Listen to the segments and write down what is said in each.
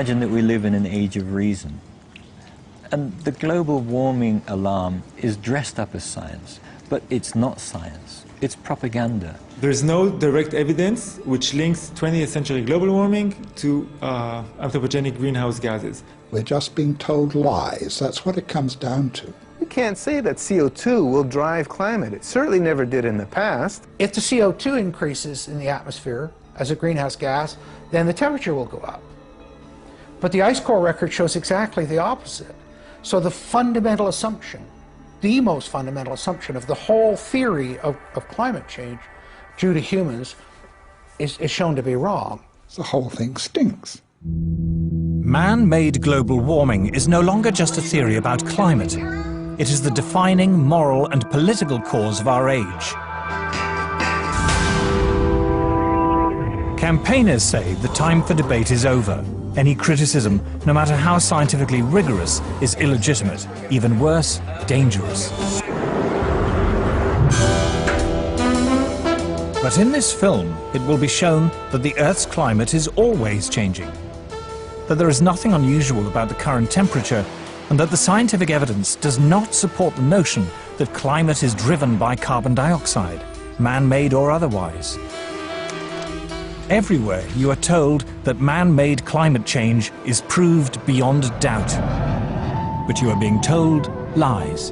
imagine that we live in an age of reason. And the global warming alarm is dressed up as science, but it's not science. It's propaganda. There's no direct evidence which links 20th century global warming to anthropogenic greenhouse gases. We're just being told lies. That's what it comes down to. You can't say that CO2 will drive climate. It certainly never did in the past. If the CO2 increases in the atmosphere as a greenhouse gas, then the temperature will go up. But the ice core record shows exactly the opposite. So the fundamental assumption, the most fundamental assumption of the whole theory of climate change due to humans is shown to be wrong. The whole thing stinks. Man-made global warming is no longer just a theory about climate. It is the defining moral and political cause of our age. Campaigners say the time for debate is over. Any criticism, no matter how scientifically rigorous, is illegitimate, even worse, dangerous. But in this film, it will be shown that the Earth's climate is always changing, that there is nothing unusual about the current temperature, and that the scientific evidence does not support the notion that climate is driven by carbon dioxide, man-made or otherwise. Everywhere you are told that man-made climate change is proved beyond doubt, but you are being told lies.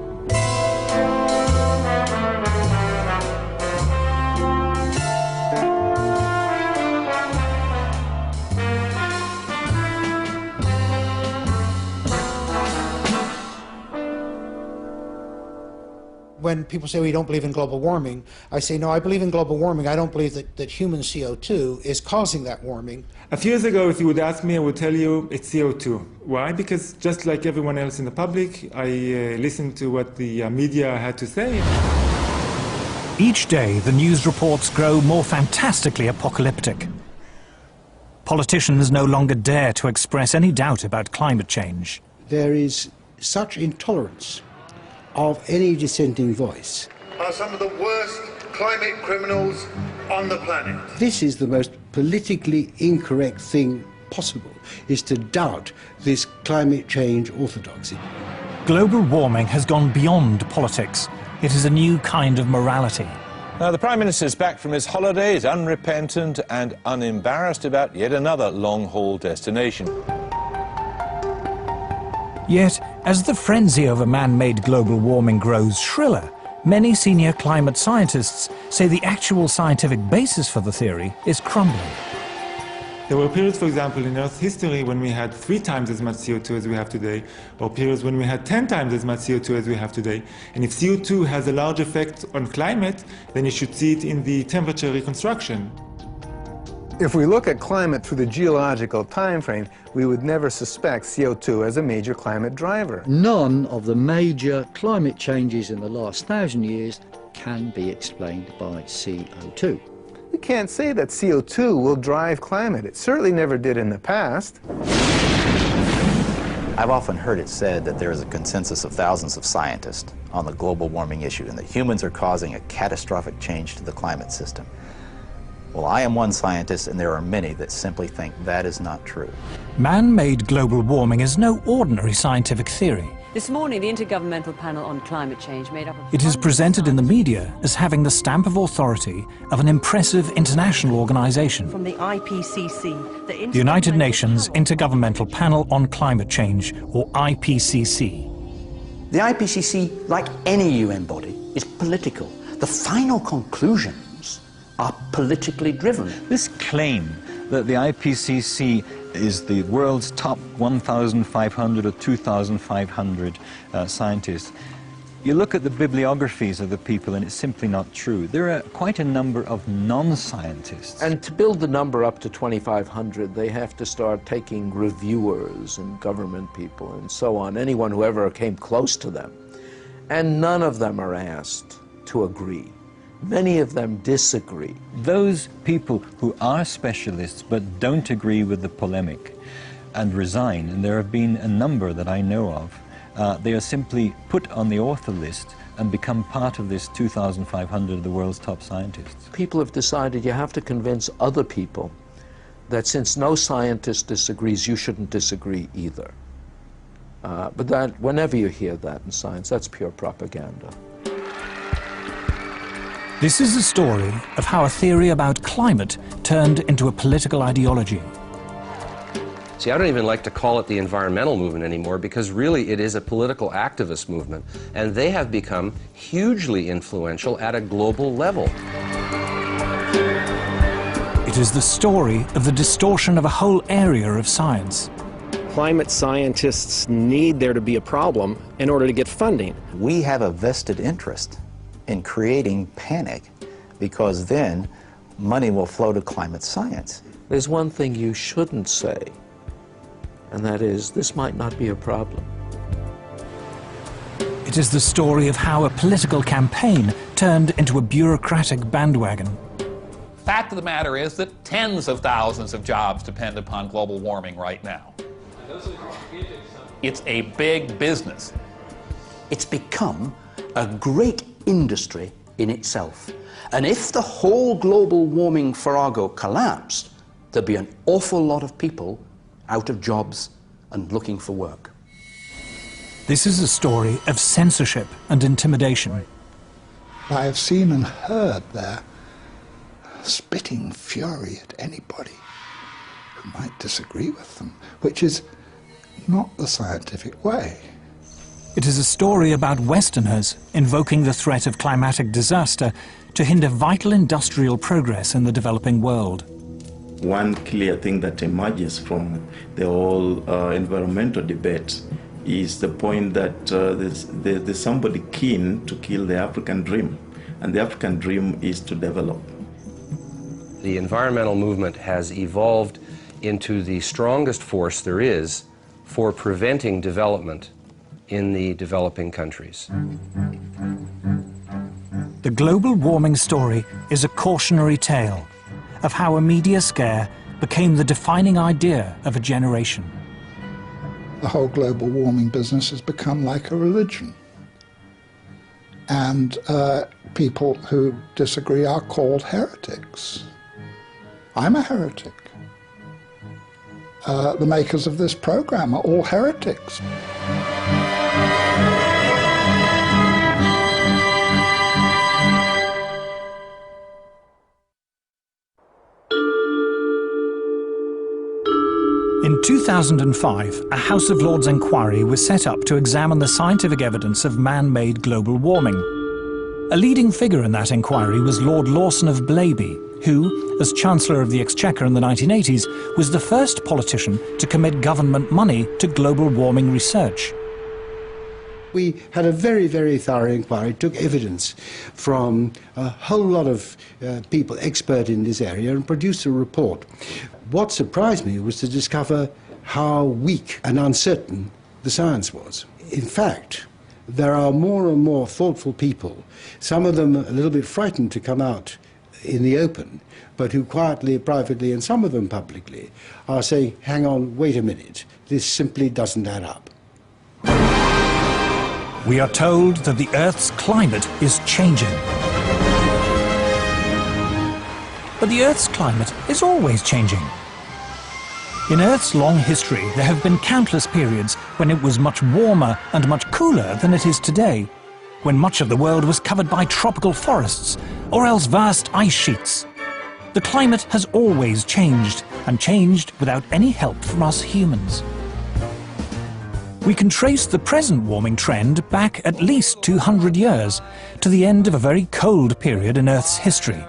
When people say, well, you don't believe in global warming, I say, no, I believe in global warming. I don't believe that human CO2 is causing that warming. A few years ago, if you would ask me, I would tell you it's CO2. Why? Because just like everyone else in the public, I listened to what the media had to say. Each day, the news reports grow more fantastically apocalyptic. Politicians no longer dare to express any doubt about climate change. There is such intolerance of any dissenting voice. Are some of the worst climate criminals on the planet. This is the most politically incorrect thing possible, is to doubt this climate change orthodoxy. Global warming has gone beyond politics. It is a new kind of morality. Now, the Prime Minister's back from his holidays, unrepentant and unembarrassed about yet another long-haul destination. Yet, as the frenzy over man-made global warming grows shriller, many senior climate scientists say the actual scientific basis for the theory is crumbling. There were periods, for example, in Earth's history when we had 3 times as much CO2 as we have today, or periods when we had 10 times as much CO2 as we have today. And if CO2 has a large effect on climate, then you should see it in the temperature reconstruction. If we look at climate through the geological time frame, we would never suspect CO2 as a major climate driver. None of the major climate changes in the last 1,000 years can be explained by CO2. You can't say that CO2 will drive climate. It certainly never did in the past. I've often heard it said that there is a consensus of thousands of scientists on the global warming issue and that humans are causing a catastrophic change to the climate system. Well, I am one scientist, and there are many that simply think that is not true. Man-made global warming is no ordinary scientific theory. This morning, the Intergovernmental Panel on Climate Change made up of... It is presented in the media as having the stamp of authority of an impressive international organization. From the IPCC, the United Nations Intergovernmental Panel on Climate Change, or IPCC. The IPCC, like any UN body, is political. The final conclusion are politically driven. This claim that the IPCC is the world's top 1,500 or 2,500 scientists, you look at the bibliographies of the people and it's simply not true. There are quite a number of non-scientists. And to build the number up to 2,500, they have to start taking reviewers and government people and so on, anyone who ever came close to them. And none of them are asked to agree. Many of them disagree. Those people who are specialists but don't agree with the polemic and resign, and there have been a number that I know of, they are simply put on the author list and become part of this 2,500 of the world's top scientists. People have decided you have to convince other people that since no scientist disagrees, you shouldn't disagree either. But that, whenever you hear that in science, that's pure propaganda. This is a story of how a theory about climate turned into a political ideology. See, I don't even like to call it the environmental movement anymore, because really it is a political activist movement, and they have become hugely influential at a global level. It is the story of the distortion of a whole area of science. Climate scientists need there to be a problem in order to get funding. We have a vested interest in creating panic, because then money will flow to climate science. There's one thing you shouldn't say, and that is, this might not be a problem. It is the story of how a political campaign turned into a bureaucratic bandwagon. Fact of the matter is that tens of thousands of jobs depend upon global warming right now. It's a big business. It's become a great industry in itself. And if the whole global warming farrago collapsed, there'd be an awful lot of people out of jobs and looking for work. This is a story of censorship and intimidation. I have seen and heard their spitting fury at anybody who might disagree with them, which is not the scientific way. It is a story about Westerners invoking the threat of climatic disaster to hinder vital industrial progress in the developing world. One clear thing that emerges from the whole environmental debate is the point that there's somebody keen to kill the African dream, and the African dream is to develop. The environmental movement has evolved into the strongest force there is for preventing development in the developing countries. The global warming story is a cautionary tale of how a media scare became the defining idea of a generation. The whole global warming business has become like a religion. And people who disagree are called heretics. I'm a heretic. The makers of this program are all heretics. In 2005, a House of Lords inquiry was set up to examine the scientific evidence of man-made global warming. A leading figure in that inquiry was Lord Lawson of Blaby, who, as Chancellor of the Exchequer in the 1980s, was the first politician to commit government money to global warming research. We had a very, very thorough inquiry, took evidence from a whole lot of people expert in this area and produced a report. What surprised me was to discover how weak and uncertain the science was. In fact, there are more and more thoughtful people, some of them a little bit frightened to come out in the open, but who quietly, privately, and some of them publicly, are saying, hang on, wait a minute, this simply doesn't add up. We are told that the Earth's climate is changing. But the Earth's climate is always changing. In Earth's long history, there have been countless periods when it was much warmer and much cooler than it is today, when much of the world was covered by tropical forests or else vast ice sheets. The climate has always changed, and changed without any help from us humans. We can trace the present warming trend back at least 200 years, to the end of a very cold period in Earth's history.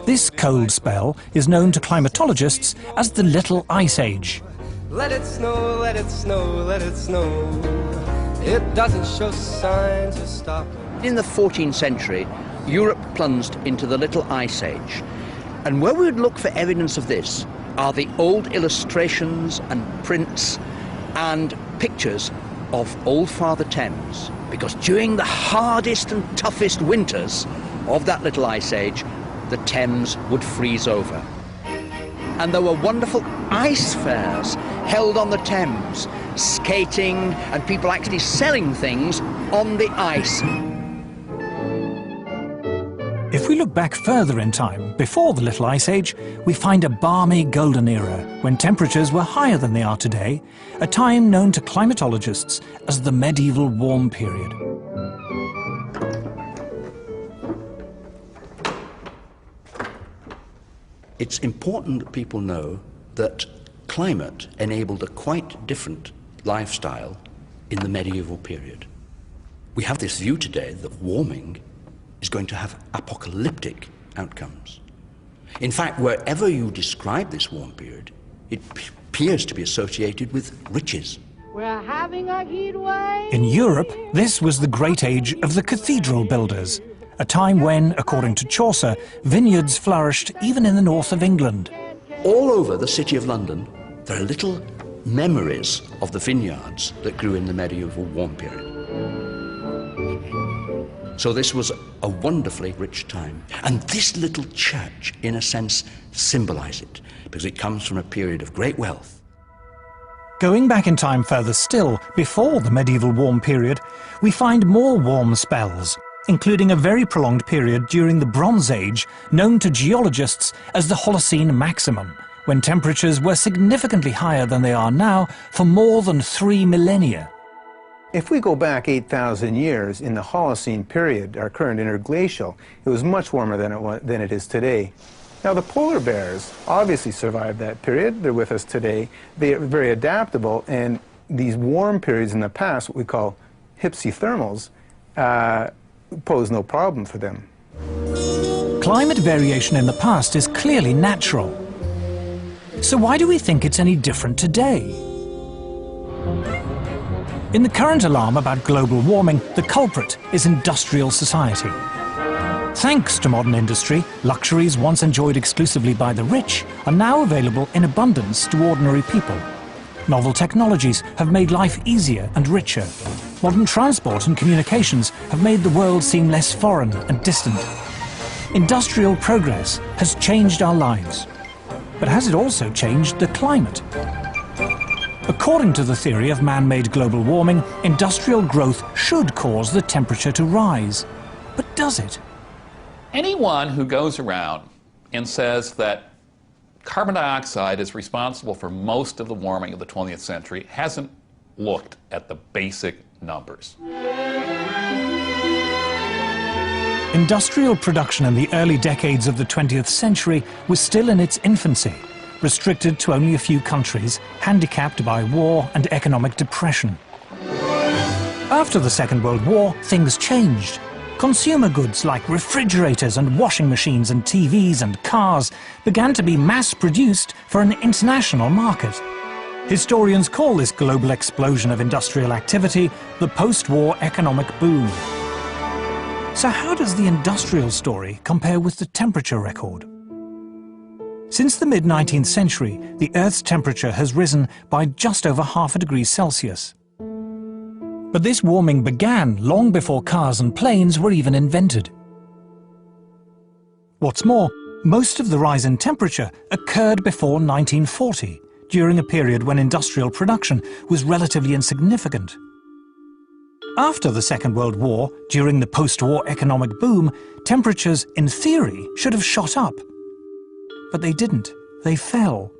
This cold spell is known to climatologists as the Little Ice Age. Let it snow, let it snow, let it snow. It doesn't show signs of stopping. In the 14th century, Europe plunged into the Little Ice Age. And where we would look for evidence of this are the old illustrations and prints and pictures of Old Father Thames. Because during the hardest and toughest winters of that Little Ice Age, the Thames would freeze over. And there were wonderful ice fairs held on the Thames, skating and people actually selling things on the ice. If we we look back further in time, before the Little Ice Age, we find a balmy golden era when temperatures were higher than they are today, a time known to climatologists as the medieval warm period. It's important that people know that climate enabled a quite different lifestyle in the medieval period. We have this view today that warming is going to have apocalyptic outcomes. In fact, wherever you describe this warm period, it appears to be associated with riches. We're having a heat wave. In Europe, this was the great age of the cathedral builders, a time when, according to Chaucer, vineyards flourished even in the north of England. All over the city of London, there are little memories of the vineyards that grew in the medieval warm period. So this was a wonderfully rich time. And this little church, in a sense, symbolizes it, because it comes from a period of great wealth. Going back in time further still, before the medieval warm period, we find more warm spells, including a very prolonged period during the Bronze Age, known to geologists as the Holocene maximum, when temperatures were significantly higher than they are now for more than 3 millennia. If we go back 8,000 years in the Holocene period, our current interglacial, it was much warmer than it is today. Now the polar bears obviously survived that period. They're with us today. They are very adaptable, and these warm periods in the past, what we call hypsithermals, pose no problem for them. Climate variation in the past is clearly natural. So why do we think it's any different today? In the current alarm about global warming, the culprit is industrial society. Thanks to modern industry, luxuries once enjoyed exclusively by the rich are now available in abundance to ordinary people. Novel technologies have made life easier and richer. Modern transport and communications have made the world seem less foreign and distant. Industrial progress has changed our lives. But has it also changed the climate? According to the theory of man-made global warming, industrial growth should cause the temperature to rise. But does it? Anyone who goes around and says that carbon dioxide is responsible for most of the warming of the 20th century hasn't looked at the basic numbers. Industrial production in the early decades of the 20th century was still in its infancy, restricted to only a few countries, handicapped by war and economic depression. After the Second World War, things changed. Consumer goods like refrigerators and washing machines and TVs and cars began to be mass-produced for an international market. Historians call this global explosion of industrial activity the post-war economic boom. So how does the industrial story compare with the temperature record? Since the mid-19th century, the Earth's temperature has risen by just over ½ degree Celsius. But this warming began long before cars and planes were even invented. What's more, most of the rise in temperature occurred before 1940, during a period when industrial production was relatively insignificant. After the Second World War, during the post-war economic boom, temperatures, in theory, should have shot up. But they didn't. They fell.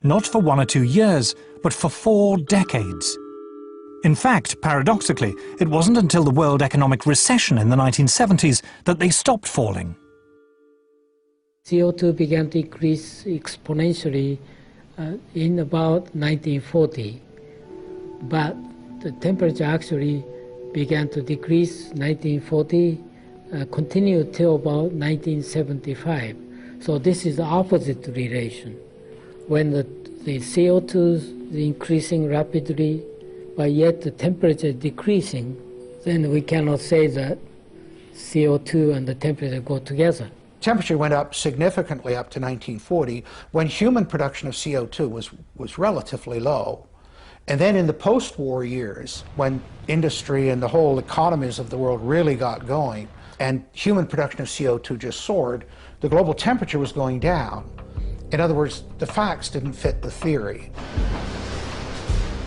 Not for 1 or 2 years, but for 4 decades. In fact, paradoxically, it wasn't until the world economic recession in the 1970s that they stopped falling. CO2 began to increase exponentially in about 1940, but the temperature actually began to decrease 1940, continued till about 1975. So this is the opposite relation. When the CO2 is increasing rapidly, but yet the temperature is decreasing, then we cannot say that CO2 and the temperature go together. Temperature went up significantly up to 1940 when human production of CO2 was relatively low. And then in the post-war years, when industry and the whole economies of the world really got going, and human production of CO2 just soared, the global temperature was going down. In other words, the facts didn't fit the theory.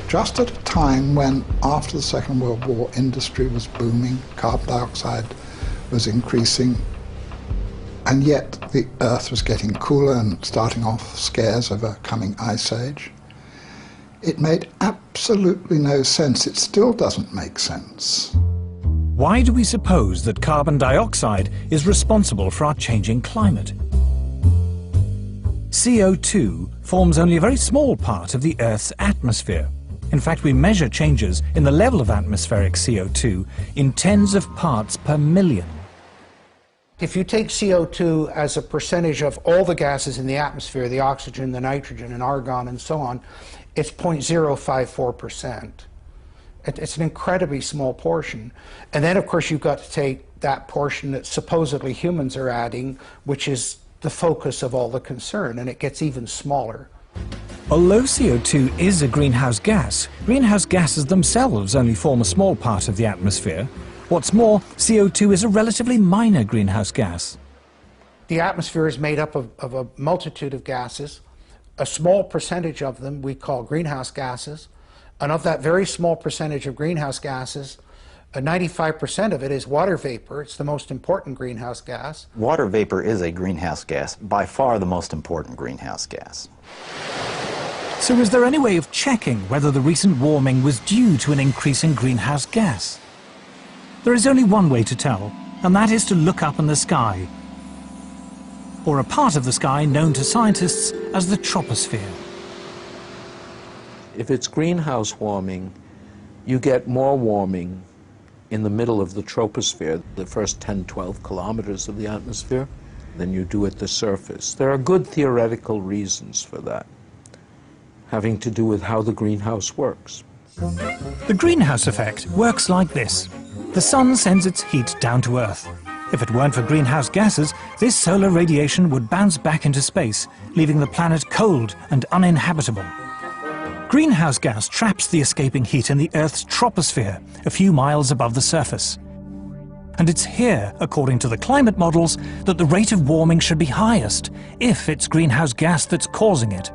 Just at a time when, after the Second World War, industry was booming, carbon dioxide was increasing, and yet the Earth was getting cooler and starting off scares of a coming ice age. It made absolutely no sense. It still doesn't make sense. Why do we suppose that carbon dioxide is responsible for our changing climate? CO2 forms only a very small part of the Earth's atmosphere. In fact, we measure changes in the level of atmospheric CO2 in tens of parts per million. If you take CO2 as a percentage of all the gases in the atmosphere, the oxygen, the nitrogen, and argon, and so on, it's 0.054%. It's an incredibly small portion. And then, of course, you've got to take that portion that supposedly humans are adding, which is the focus of all the concern, and it gets even smaller. Although CO2 is a greenhouse gases themselves only form a small part of the atmosphere. What's more, CO2 is a relatively minor greenhouse gas. The atmosphere is made up of a multitude of gases. A small percentage of them we call greenhouse gases, and of that very small percentage of greenhouse gases, 95% of it is water vapor. It's the most important greenhouse gas. Water vapor is a greenhouse gas, by far the most important greenhouse gas. So is there any way of checking whether the recent warming was due to an increase in greenhouse gas? There is only one way to tell, and that is to look up in the sky, or a part of the sky known to scientists as the troposphere. If it's greenhouse warming, you get more warming in the middle of the troposphere, the first 10, 12 kilometers of the atmosphere, than you do at the surface. There are good theoretical reasons for that, having to do with how the greenhouse works. The greenhouse effect works like this. The sun sends its heat down to Earth. If it weren't for greenhouse gases, this solar radiation would bounce back into space, leaving the planet cold and uninhabitable. Greenhouse gas traps the escaping heat in the Earth's troposphere, a few miles above the surface. And it's here, according to the climate models, that the rate of warming should be highest, if it's greenhouse gas that's causing it.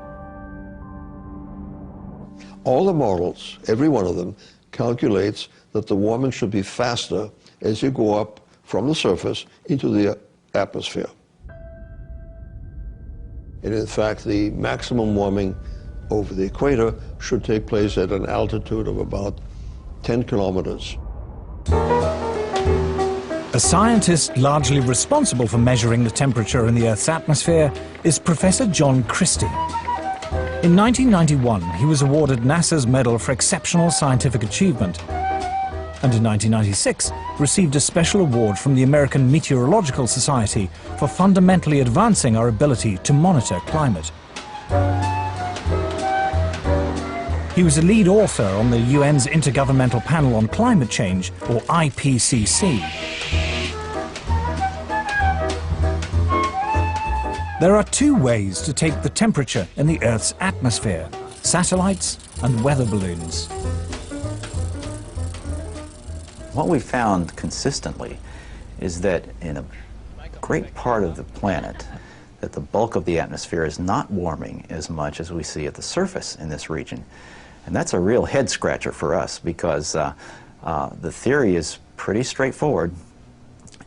All the models, every one of them, calculates that the warming should be faster as you go up from the surface into the atmosphere. And in fact, the maximum warming over the equator should take place at an altitude of about 10 kilometers. A scientist largely responsible for measuring the temperature in the Earth's atmosphere is Professor John Christie. In 1991, he was awarded NASA's Medal for Exceptional Scientific Achievement, and in 1996 received a special award from the American Meteorological Society for fundamentally advancing our ability to monitor climate. He was a lead author on the UN's Intergovernmental Panel on Climate Change, or IPCC. There are two ways to take the temperature in the Earth's atmosphere: satellites and weather balloons. What we found consistently is that in a great part of the planet, that the bulk of the atmosphere is not warming as much as we see at the surface in this region. And that's a real head scratcher for us, because the theory is pretty straightforward.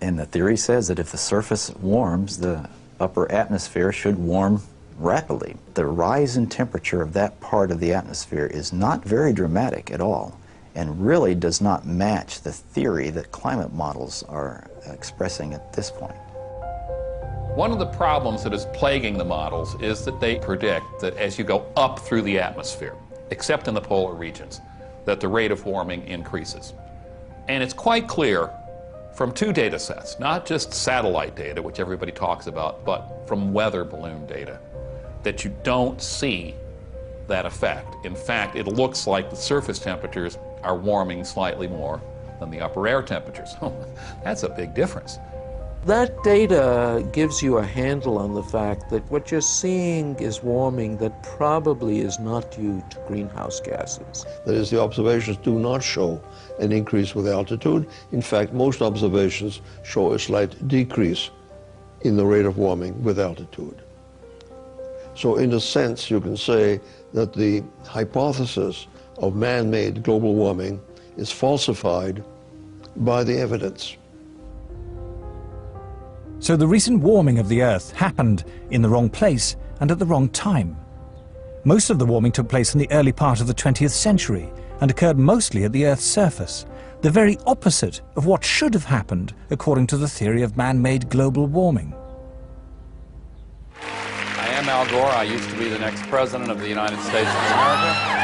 And the theory says that if the surface warms, the upper atmosphere should warm rapidly. The rise in temperature of that part of the atmosphere is not very dramatic at all, and really does not match the theory that climate models are expressing at this point. One of the problems that is plaguing the models is that they predict that as you go up through the atmosphere, except in the polar regions, that the rate of warming increases. And it's quite clear from two data sets, not just satellite data, which everybody talks about, but from weather balloon data, that you don't see that effect. In fact, it looks like the surface temperatures are warming slightly more than the upper air temperatures. That's a big difference. That data gives you a handle on the fact that what you're seeing is warming that probably is not due to greenhouse gases. That is, the observations do not show an increase with altitude. In fact, most observations show a slight decrease in the rate of warming with altitude. So in a sense, you can say that the hypothesis of man-made global warming is falsified by the evidence. So the recent warming of the Earth happened in the wrong place and at the wrong time. Most of the warming took place in the early part of the 20th century and occurred mostly at the Earth's surface, the very opposite of what should have happened according to the theory of man-made global warming. I am Al Gore. I used to be the next president of the United States of America.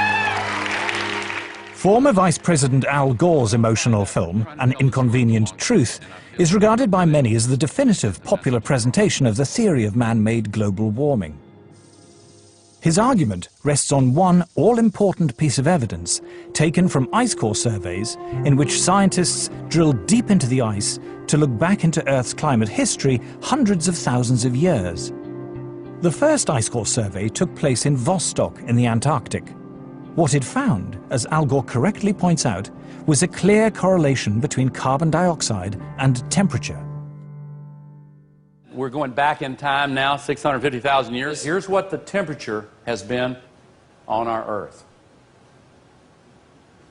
Former Vice President Al Gore's emotional film, An Inconvenient Truth, is regarded by many as the definitive popular presentation of the theory of man-made global warming. His argument rests on one all-important piece of evidence taken from ice core surveys in which scientists drilled deep into the ice to look back into Earth's climate history hundreds of thousands of years. The first ice core survey took place in Vostok in the Antarctic. What it found, as Al Gore correctly points out, was a clear correlation between carbon dioxide and temperature. We're going back in time now, 650,000 years. Here's what the temperature has been on our Earth.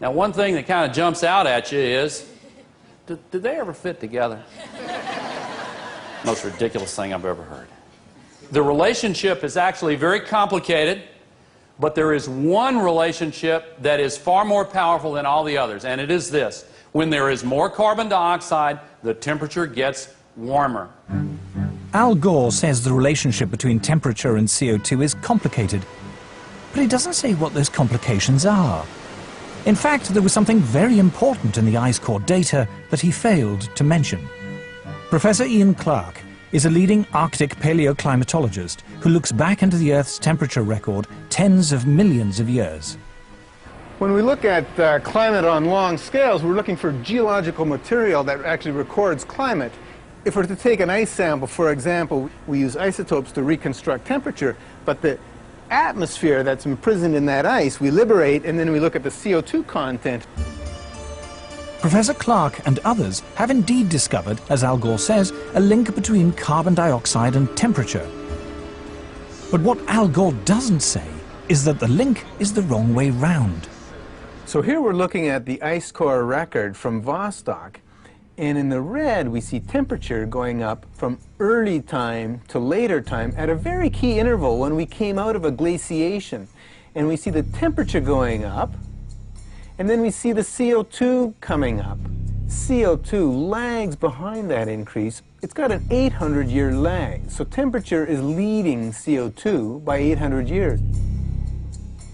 Now, one thing that kind of jumps out at you is, did they ever fit together? Most ridiculous thing I've ever heard. The relationship is actually very complicated, but there is one relationship that is far more powerful than all the others, and it is this. When there is more carbon dioxide, the temperature gets warmer. Al Gore says the relationship between temperature and CO2 is complicated, but he doesn't say what those complications are. In fact, there was something very important in the ice core data that he failed to mention. Professor Ian Clark is a leading Arctic paleoclimatologist who looks back into the Earth's temperature record tens of millions of years. When we look at climate on long scales, we're looking for geological material that actually records climate. If we're to take an ice sample, for example, we use isotopes to reconstruct temperature, but the atmosphere that's imprisoned in that ice, we liberate, and then we look at the CO2 content. Professor Clark and others have indeed discovered, as Al Gore says, a link between carbon dioxide and temperature. But what Al Gore doesn't say is that the link is the wrong way round. So here we're looking at the ice core record from Vostok, and in the red we see temperature going up from early time to later time at a very key interval when we came out of a glaciation. And we see the temperature going up, and then we see the CO2 coming up. CO2 lags behind that increase. It's got an 800-year lag, so temperature is leading CO2 by 800 years.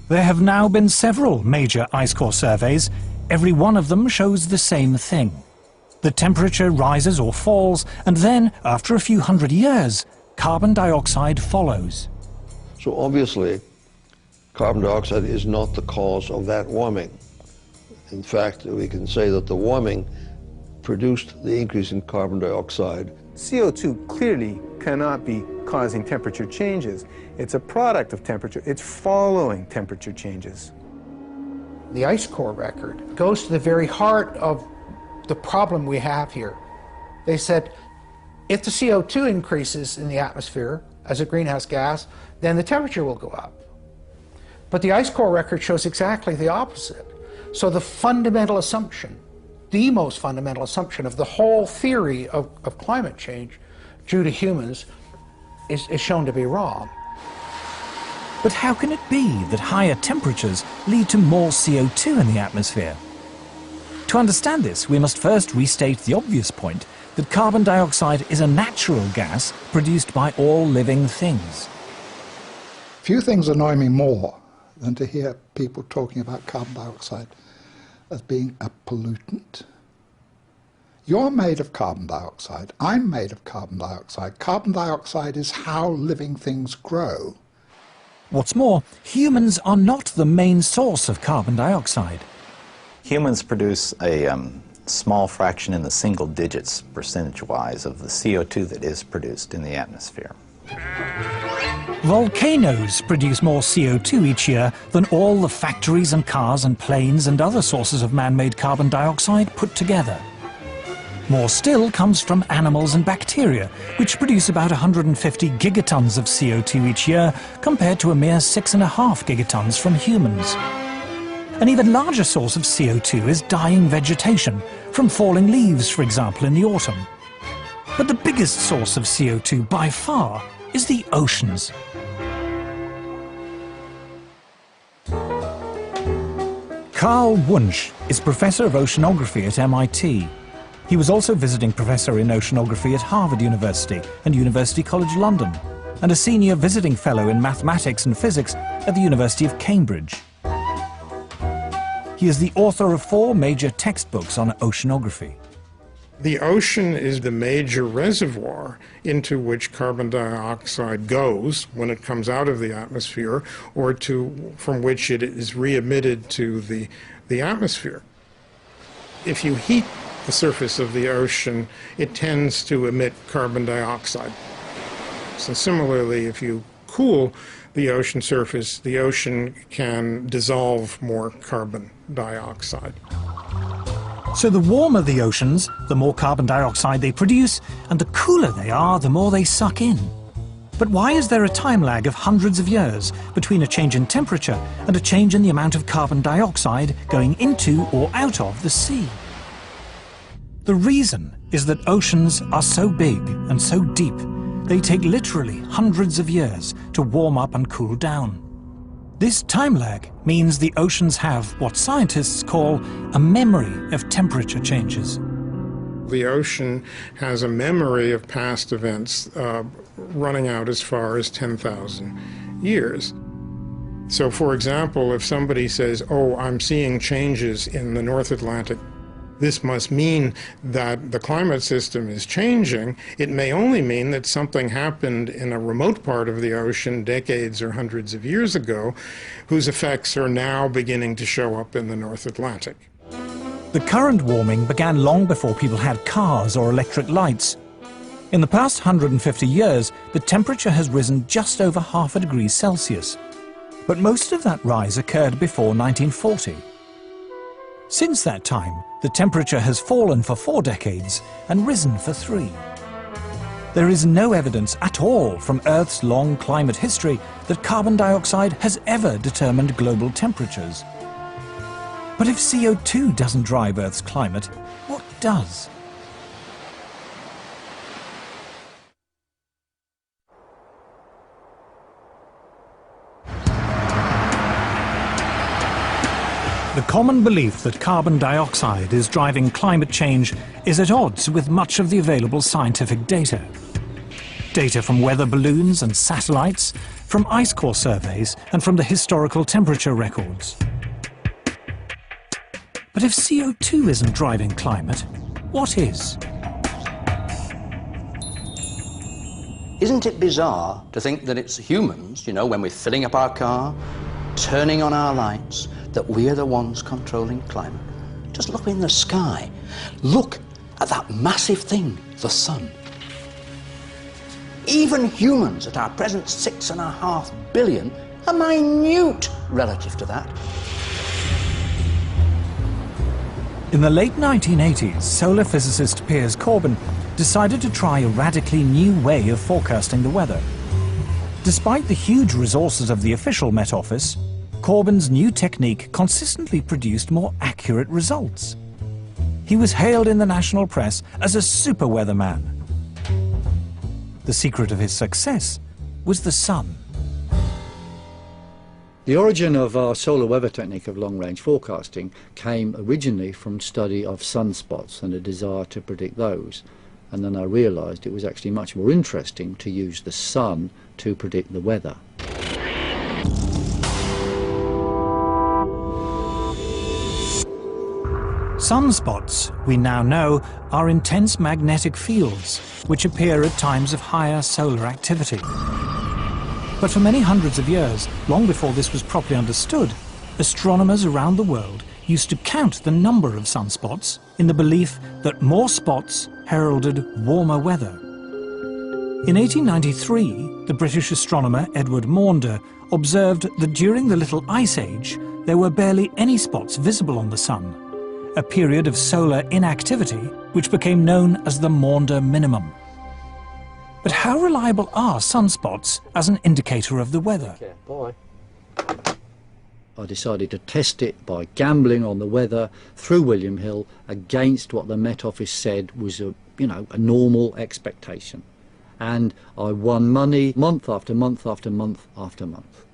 There have now been several major ice core surveys. Every one of them shows the same thing. The temperature rises or falls, and then, after a few hundred years, carbon dioxide follows. So obviously, carbon dioxide is not the cause of that warming. In fact, we can say that the warming produced the increase in carbon dioxide. CO2 clearly cannot be causing temperature changes. It's a product of temperature. It's following temperature changes. The ice core record goes to the very heart of the problem we have here. They said, if the CO2 increases in the atmosphere as a greenhouse gas, then the temperature will go up. But the ice core record shows exactly the opposite. So the fundamental assumption, the most fundamental assumption of the whole theory of climate change due to humans is shown to be wrong. But how can it be that higher temperatures lead to more CO2 in the atmosphere? To understand this, we must first restate the obvious point that carbon dioxide is a natural gas produced by all living things. Few things annoy me more than to hear people talking about carbon dioxide as being a pollutant. You're made of carbon dioxide. I'm made of carbon dioxide. Carbon dioxide is how living things grow. What's more, humans are not the main source of carbon dioxide. Humans produce a small fraction in the single digits percentage-wise of the CO2 that is produced in the atmosphere. Volcanoes produce more CO2 each year than all the factories and cars and planes and other sources of man-made carbon dioxide put together. More still comes from animals and bacteria, which produce about 150 gigatons of CO2 each year, compared to a mere 6.5 gigatons from humans. An even larger source of CO2 is dying vegetation, from falling leaves, for example, in the autumn. But the biggest source of CO2 by far is the oceans. Carl Wunsch is Professor of Oceanography at MIT. He was also visiting Professor in Oceanography at Harvard University and University College London, and a Senior Visiting Fellow in Mathematics and Physics at the University of Cambridge. He is the author of 4 major textbooks on oceanography. The ocean is the major reservoir into which carbon dioxide goes when it comes out of the atmosphere, or from which it is re-emitted to the atmosphere. If you heat the surface of the ocean, it tends to emit carbon dioxide. So similarly, if you cool the ocean surface, the ocean can dissolve more carbon dioxide. So the warmer the oceans, the more carbon dioxide they produce, and the cooler they are, the more they suck in. But why is there a time lag of hundreds of years between a change in temperature and a change in the amount of carbon dioxide going into or out of the sea? The reason is that oceans are so big and so deep, they take literally hundreds of years to warm up and cool down. This time lag means the oceans have what scientists call a memory of temperature changes. The ocean has a memory of past events running out as far as 10,000 years. So, for example, if somebody says, oh, I'm seeing changes in the North Atlantic, this must mean that the climate system is changing. It may only mean that something happened in a remote part of the ocean decades or hundreds of years ago, whose effects are now beginning to show up in the North Atlantic. The current warming began long before people had cars or electric lights. In the past 150 years, the temperature has risen just over ½ degree Celsius. But most of that rise occurred before 1940. Since that time, the temperature has fallen for 4 decades and risen for 3. There is no evidence at all from Earth's long climate history that carbon dioxide has ever determined global temperatures. But if CO2 doesn't drive Earth's climate, what does? The common belief that carbon dioxide is driving climate change is at odds with much of the available scientific data. Data from weather balloons and satellites, from ice core surveys, and from the historical temperature records. But if CO2 isn't driving climate, what is? Isn't it bizarre to think that it's humans, you know, when we're filling up our car, turning on our lights, that we are the ones controlling climate? Just look in the sky. Look at that massive thing, the sun. Even humans at our present 6.5 billion are minute relative to that. In the late 1980s, solar physicist Piers Corbyn decided to try a radically new way of forecasting the weather. Despite the huge resources of the official Met Office, Corbyn's new technique consistently produced more accurate results. He was hailed in the national press as a super weatherman. The secret of his success was the sun. The origin of our solar weather technique of long-range forecasting came originally from study of sunspots and a desire to predict those. And then I realised it was actually much more interesting to use the sun to predict the weather. Sunspots, we now know, are intense magnetic fields which appear at times of higher solar activity. But for many hundreds of years, long before this was properly understood, astronomers around the world used to count the number of sunspots in the belief that more spots heralded warmer weather. In 1893, the British astronomer Edward Maunder observed that during the Little Ice Age, there were barely any spots visible on the sun, a period of solar inactivity which became known as the Maunder minimum. But how reliable are sunspots as an indicator of the weather? I I decided to test it by gambling on the weather through William Hill against what the Met Office said was a normal expectation. And I won money month after month after month after month.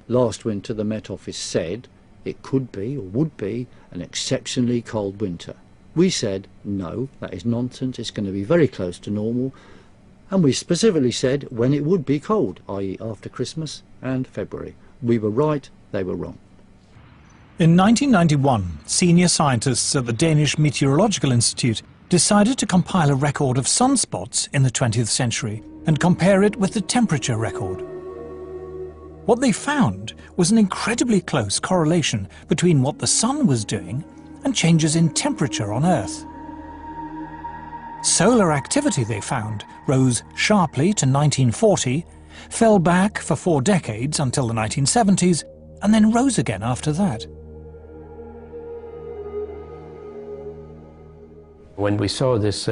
Last winter the Met Office said it could be or would be an exceptionally cold winter. We said, no, that is nonsense, it's going to be very close to normal. And we specifically said when it would be cold, i.e. after Christmas and February. We were right, they were wrong. In 1991, senior scientists at the Danish Meteorological Institute decided to compile a record of sunspots in the 20th century and compare it with the temperature record. What they found was an incredibly close correlation between what the sun was doing and changes in temperature on Earth. Solar activity, they found, rose sharply to 1940, fell back for 4 decades until the 1970s, and then rose again after that. When we saw this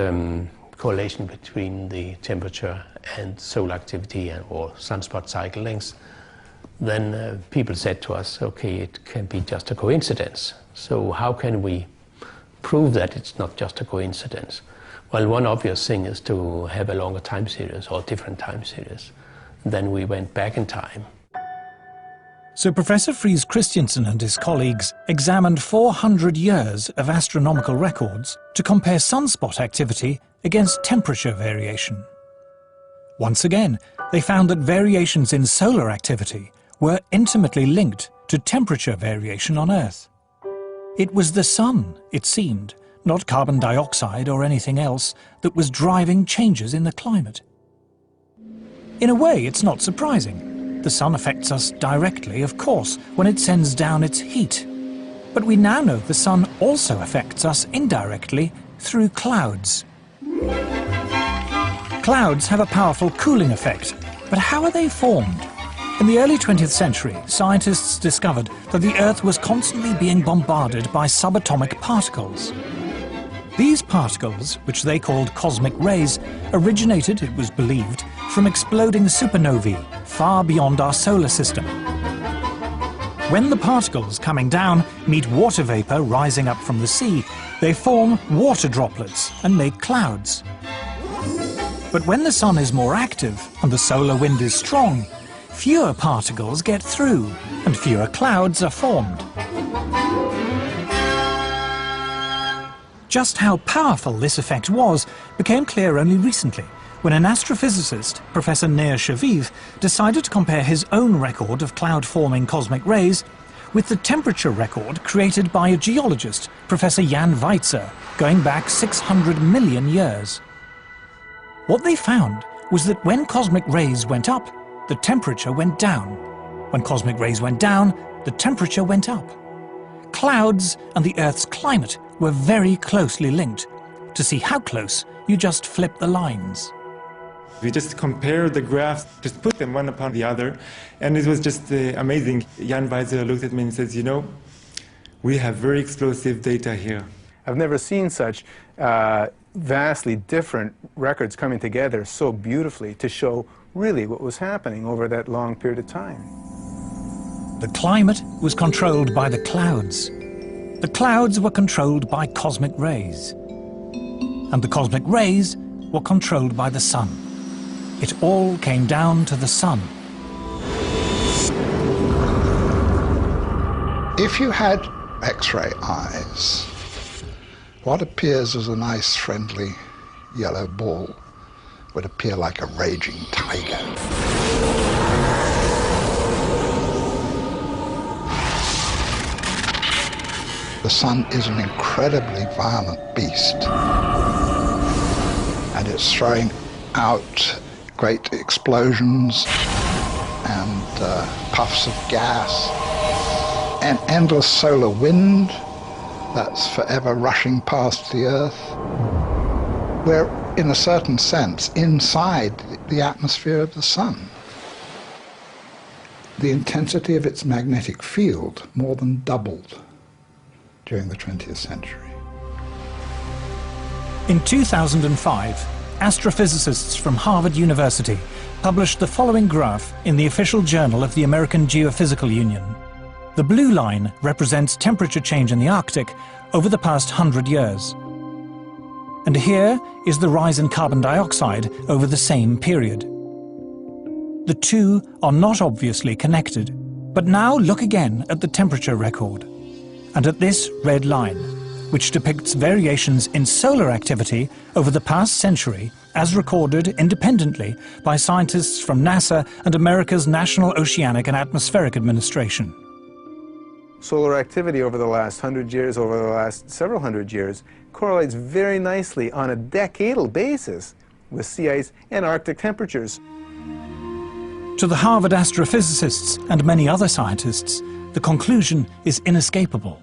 correlation between the temperature and solar activity or sunspot cycle lengths, then people said to us, okay, it can be just a coincidence. So how can we prove that it's not just a coincidence? Well, one obvious thing is to have a longer time series or different time series. Then we went back in time. So Professor Friis Christiansen and his colleagues examined 400 years of astronomical records to compare sunspot activity against temperature variation. Once again, they found that variations in solar activity were intimately linked to temperature variation on Earth. It was the sun, it seemed, not carbon dioxide or anything else, that was driving changes in the climate. In a way, it's not surprising. The sun affects us directly, of course, when it sends down its heat. But we now know the sun also affects us indirectly through clouds. Clouds have a powerful cooling effect, but how are they formed? In the early 20th century, scientists discovered that the Earth was constantly being bombarded by subatomic particles. These particles, which they called cosmic rays, originated, it was believed, from exploding supernovae far beyond our solar system. When the particles coming down meet water vapor rising up from the sea, they form water droplets and make clouds. But when the sun is more active and the solar wind is strong, fewer particles get through and fewer clouds are formed. Just how powerful this effect was became clear only recently, when an astrophysicist, Professor Nir Shaviv, decided to compare his own record of cloud-forming cosmic rays with the temperature record created by a geologist, Professor Jan Weitzer, going back 600 million years. What they found was that when cosmic rays went up, the temperature went down. When cosmic rays went down, the temperature went up. Clouds and the Earth's climate were very closely linked. To see how close, you just flip the lines. We just compared the graphs, just put them one upon the other, and it was just amazing. Jan Weitzer looked at me and says, you know, we have very explosive data here. I've never seen such vastly different records coming together so beautifully to show really what was happening over that long period of time. The climate was controlled by the clouds. The clouds were controlled by cosmic rays. And the cosmic rays were controlled by the sun. It all came down to the sun. If you had X-ray eyes, what appears as a nice, friendly yellow ball would appear like a raging tiger. The sun is an incredibly violent beast, and it's throwing out great explosions and puffs of gas, an endless solar wind that's forever rushing past the Earth. We're, in a certain sense, inside the atmosphere of the sun. The intensity of its magnetic field more than doubled during the 20th century. In 2005, astrophysicists from Harvard University published the following graph in the official journal of the American Geophysical Union. The blue line represents temperature change in the Arctic over the past 100 years. And here is the rise in carbon dioxide over the same period. The two are not obviously connected. But now look again at the temperature record, and at this red line, which depicts variations in solar activity over the past century as recorded independently by scientists from NASA and America's National Oceanic and Atmospheric Administration. Solar activity over the last 100 years, over the last several hundred years, correlates very nicely on a decadal basis with sea ice and Arctic temperatures. To the Harvard astrophysicists and many other scientists, the conclusion is inescapable.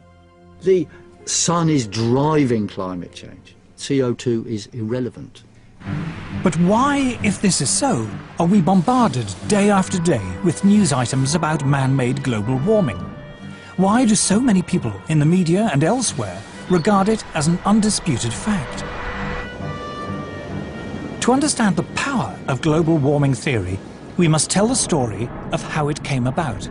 The sun is driving climate change. CO2 is irrelevant. But why, if this is so, are we bombarded day after day with news items about man-made global warming? Why do so many people in the media and elsewhere regard it as an undisputed fact? To understand the power of global warming theory, we must tell the story of how it came about.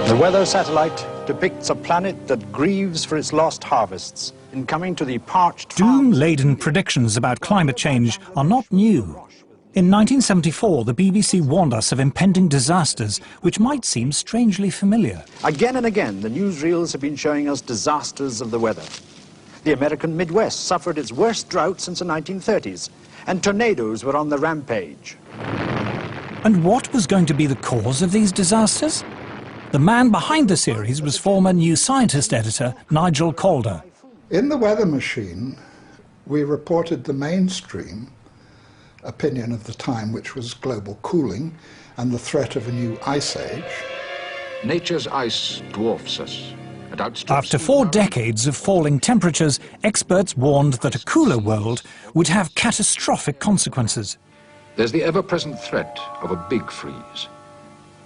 The weather satellite depicts a planet that grieves for its lost harvests in coming to the parched... Doom-laden predictions about climate change are not new. In 1974, the BBC warned us of impending disasters which might seem strangely familiar. Again and again, the newsreels have been showing us disasters of the weather. The American Midwest suffered its worst drought since the 1930s, and tornadoes were on the rampage. And what was going to be the cause of these disasters? The man behind the series was former New Scientist editor Nigel Calder. In the Weather Machine, we reported the mainstream opinion of the time, which was global cooling and the threat of a new ice age. Nature's ice dwarfs us. After 4 decades of falling temperatures, experts warned that a cooler world would have catastrophic consequences. There's the ever-present threat of a big freeze.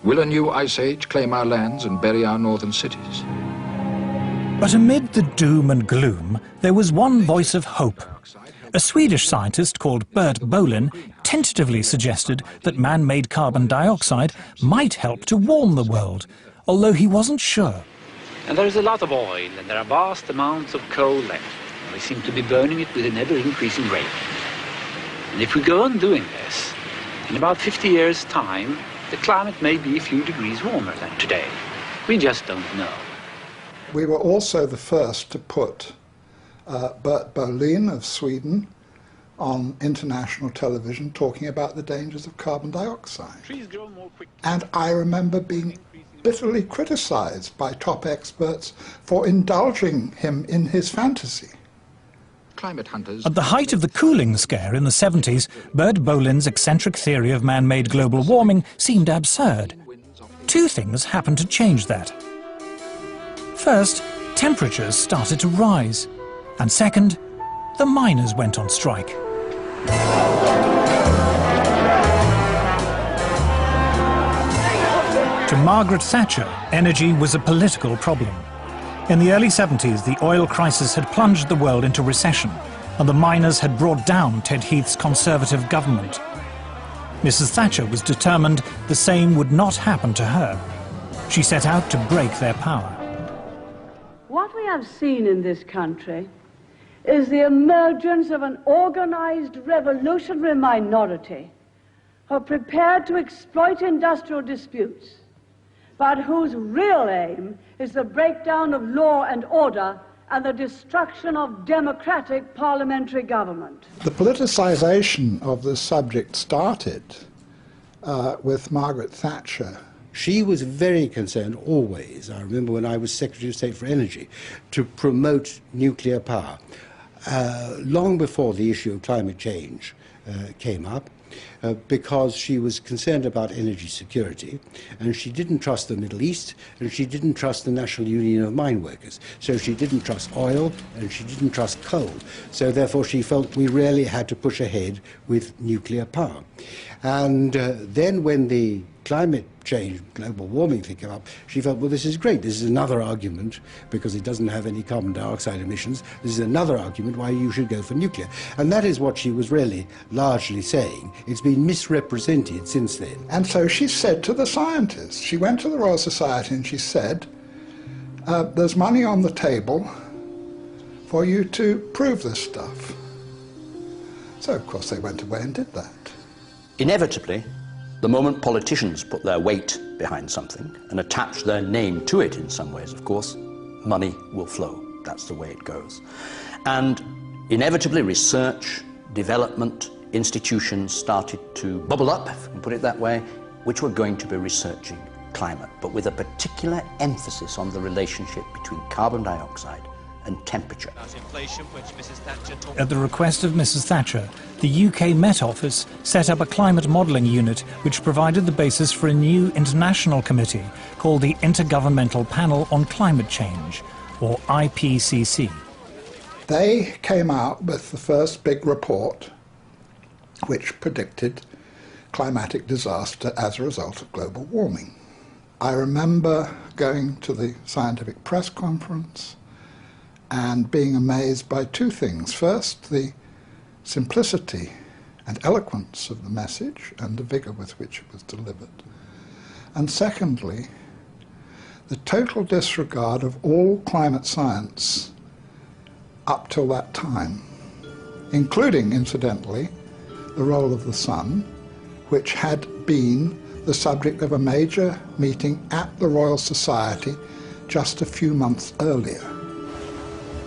Will a new ice age claim our lands and bury our northern cities? But amid the doom and gloom, there was one voice of hope. A Swedish scientist called Bert Bolin tentatively suggested that man-made carbon dioxide might help to warm the world, although he wasn't sure. And there is a lot of oil, and there are vast amounts of coal left. We seem to be burning it with an ever-increasing rate. And if we go on doing this, in about 50 years' time, the climate may be a few degrees warmer than today. We just don't know. We were also the first to put Bert Bolin of Sweden on international television talking about the dangers of carbon dioxide. And I remember being bitterly criticized by top experts for indulging him in his fantasy. Climate hunters... At the height of the cooling scare in the 70s, Bert Bolin's eccentric theory of man-made global warming seemed absurd. 2 things happened to change that. First, temperatures started to rise. And second, the miners went on strike. To Margaret Thatcher, energy was a political problem. In the early 70s, the oil crisis had plunged the world into recession, and the miners had brought down Ted Heath's Conservative government. Mrs. Thatcher was determined the same would not happen to her. She set out to break their power. What we have seen in this country is the emergence of an organized revolutionary minority who are prepared to exploit industrial disputes, but whose real aim is the breakdown of law and order and the destruction of democratic parliamentary government. The politicization of this subject started with Margaret Thatcher. She was very concerned always, I remember when I was Secretary of State for Energy, to promote nuclear power. Long before the issue of climate change came up, because she was concerned about energy security, and she didn't trust the Middle East, and she didn't trust the National Union of Mine Workers. So she didn't trust oil, and she didn't trust coal. So therefore she felt we really had to push ahead with nuclear power. And then when the climate change, global warming thing came up, she felt, well, this is great. This is another argument, because it doesn't have any carbon dioxide emissions. This is another argument why you should go for nuclear. And that is what she was really largely saying. It's been misrepresented since then. And so she said to the scientists, she went to the Royal Society and she said, there's money on the table for you to prove this stuff. So, of course, they went away and did that. Inevitably, the moment politicians put their weight behind something and attach their name to it in some ways, of course, money will flow. That's the way it goes. And inevitably, research, development, institutions started to bubble up, if we can put it that way, which were going to be researching climate, but with a particular emphasis on the relationship between carbon dioxide and temperature. At the request of Mrs. Thatcher, the UK Met Office set up a climate modelling unit which provided the basis for a new international committee called the Intergovernmental Panel on Climate Change, or IPCC. They came out with the first big report which predicted climatic disaster as a result of global warming. I remember going to the scientific press conference and being amazed by two things. First, the simplicity and eloquence of the message and the vigour with which it was delivered. And secondly, the total disregard of all climate science up till that time, including, incidentally, the role of the sun, which had been the subject of a major meeting at the Royal Society just a few months earlier.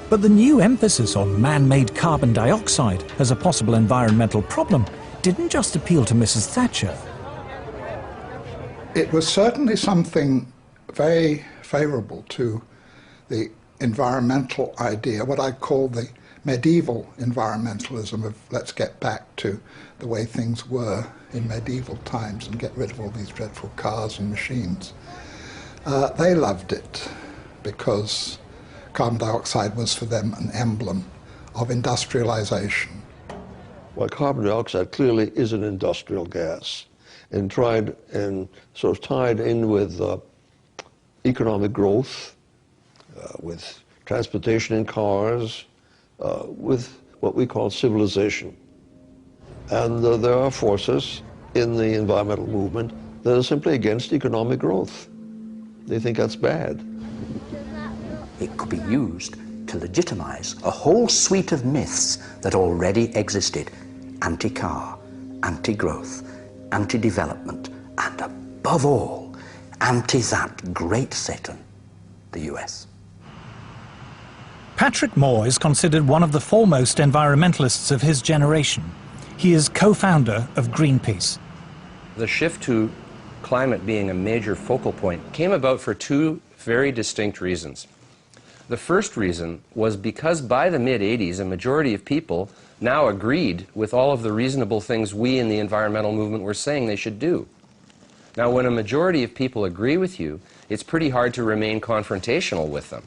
But the new emphasis on man-made carbon dioxide as a possible environmental problem didn't just appeal to Mrs. Thatcher. It was certainly something very favourable to the environmental idea, what I call the medieval environmentalism of let's get back to the way things were in medieval times and get rid of all these dreadful cars and machines. They loved it because carbon dioxide was for them an emblem of industrialization. Well, carbon dioxide clearly is an industrial gas, and sort of tied in with economic growth, with transportation in cars, with what we call civilization. And there are forces in the environmental movement that are simply against economic growth. They think that's bad. It could be used to legitimize a whole suite of myths that already existed: anti-car, anti-growth, anti-development, and above all, anti that great Satan, the US. Patrick Moore is considered one of the foremost environmentalists of his generation. He is co-founder of Greenpeace. The shift to climate being a major focal point came about for two very distinct reasons. The first reason was because by the mid-'80s, a majority of people now agreed with all of the reasonable things we in the environmental movement were saying they should do. Now, when a majority of people agree with you, it's pretty hard to remain confrontational with them.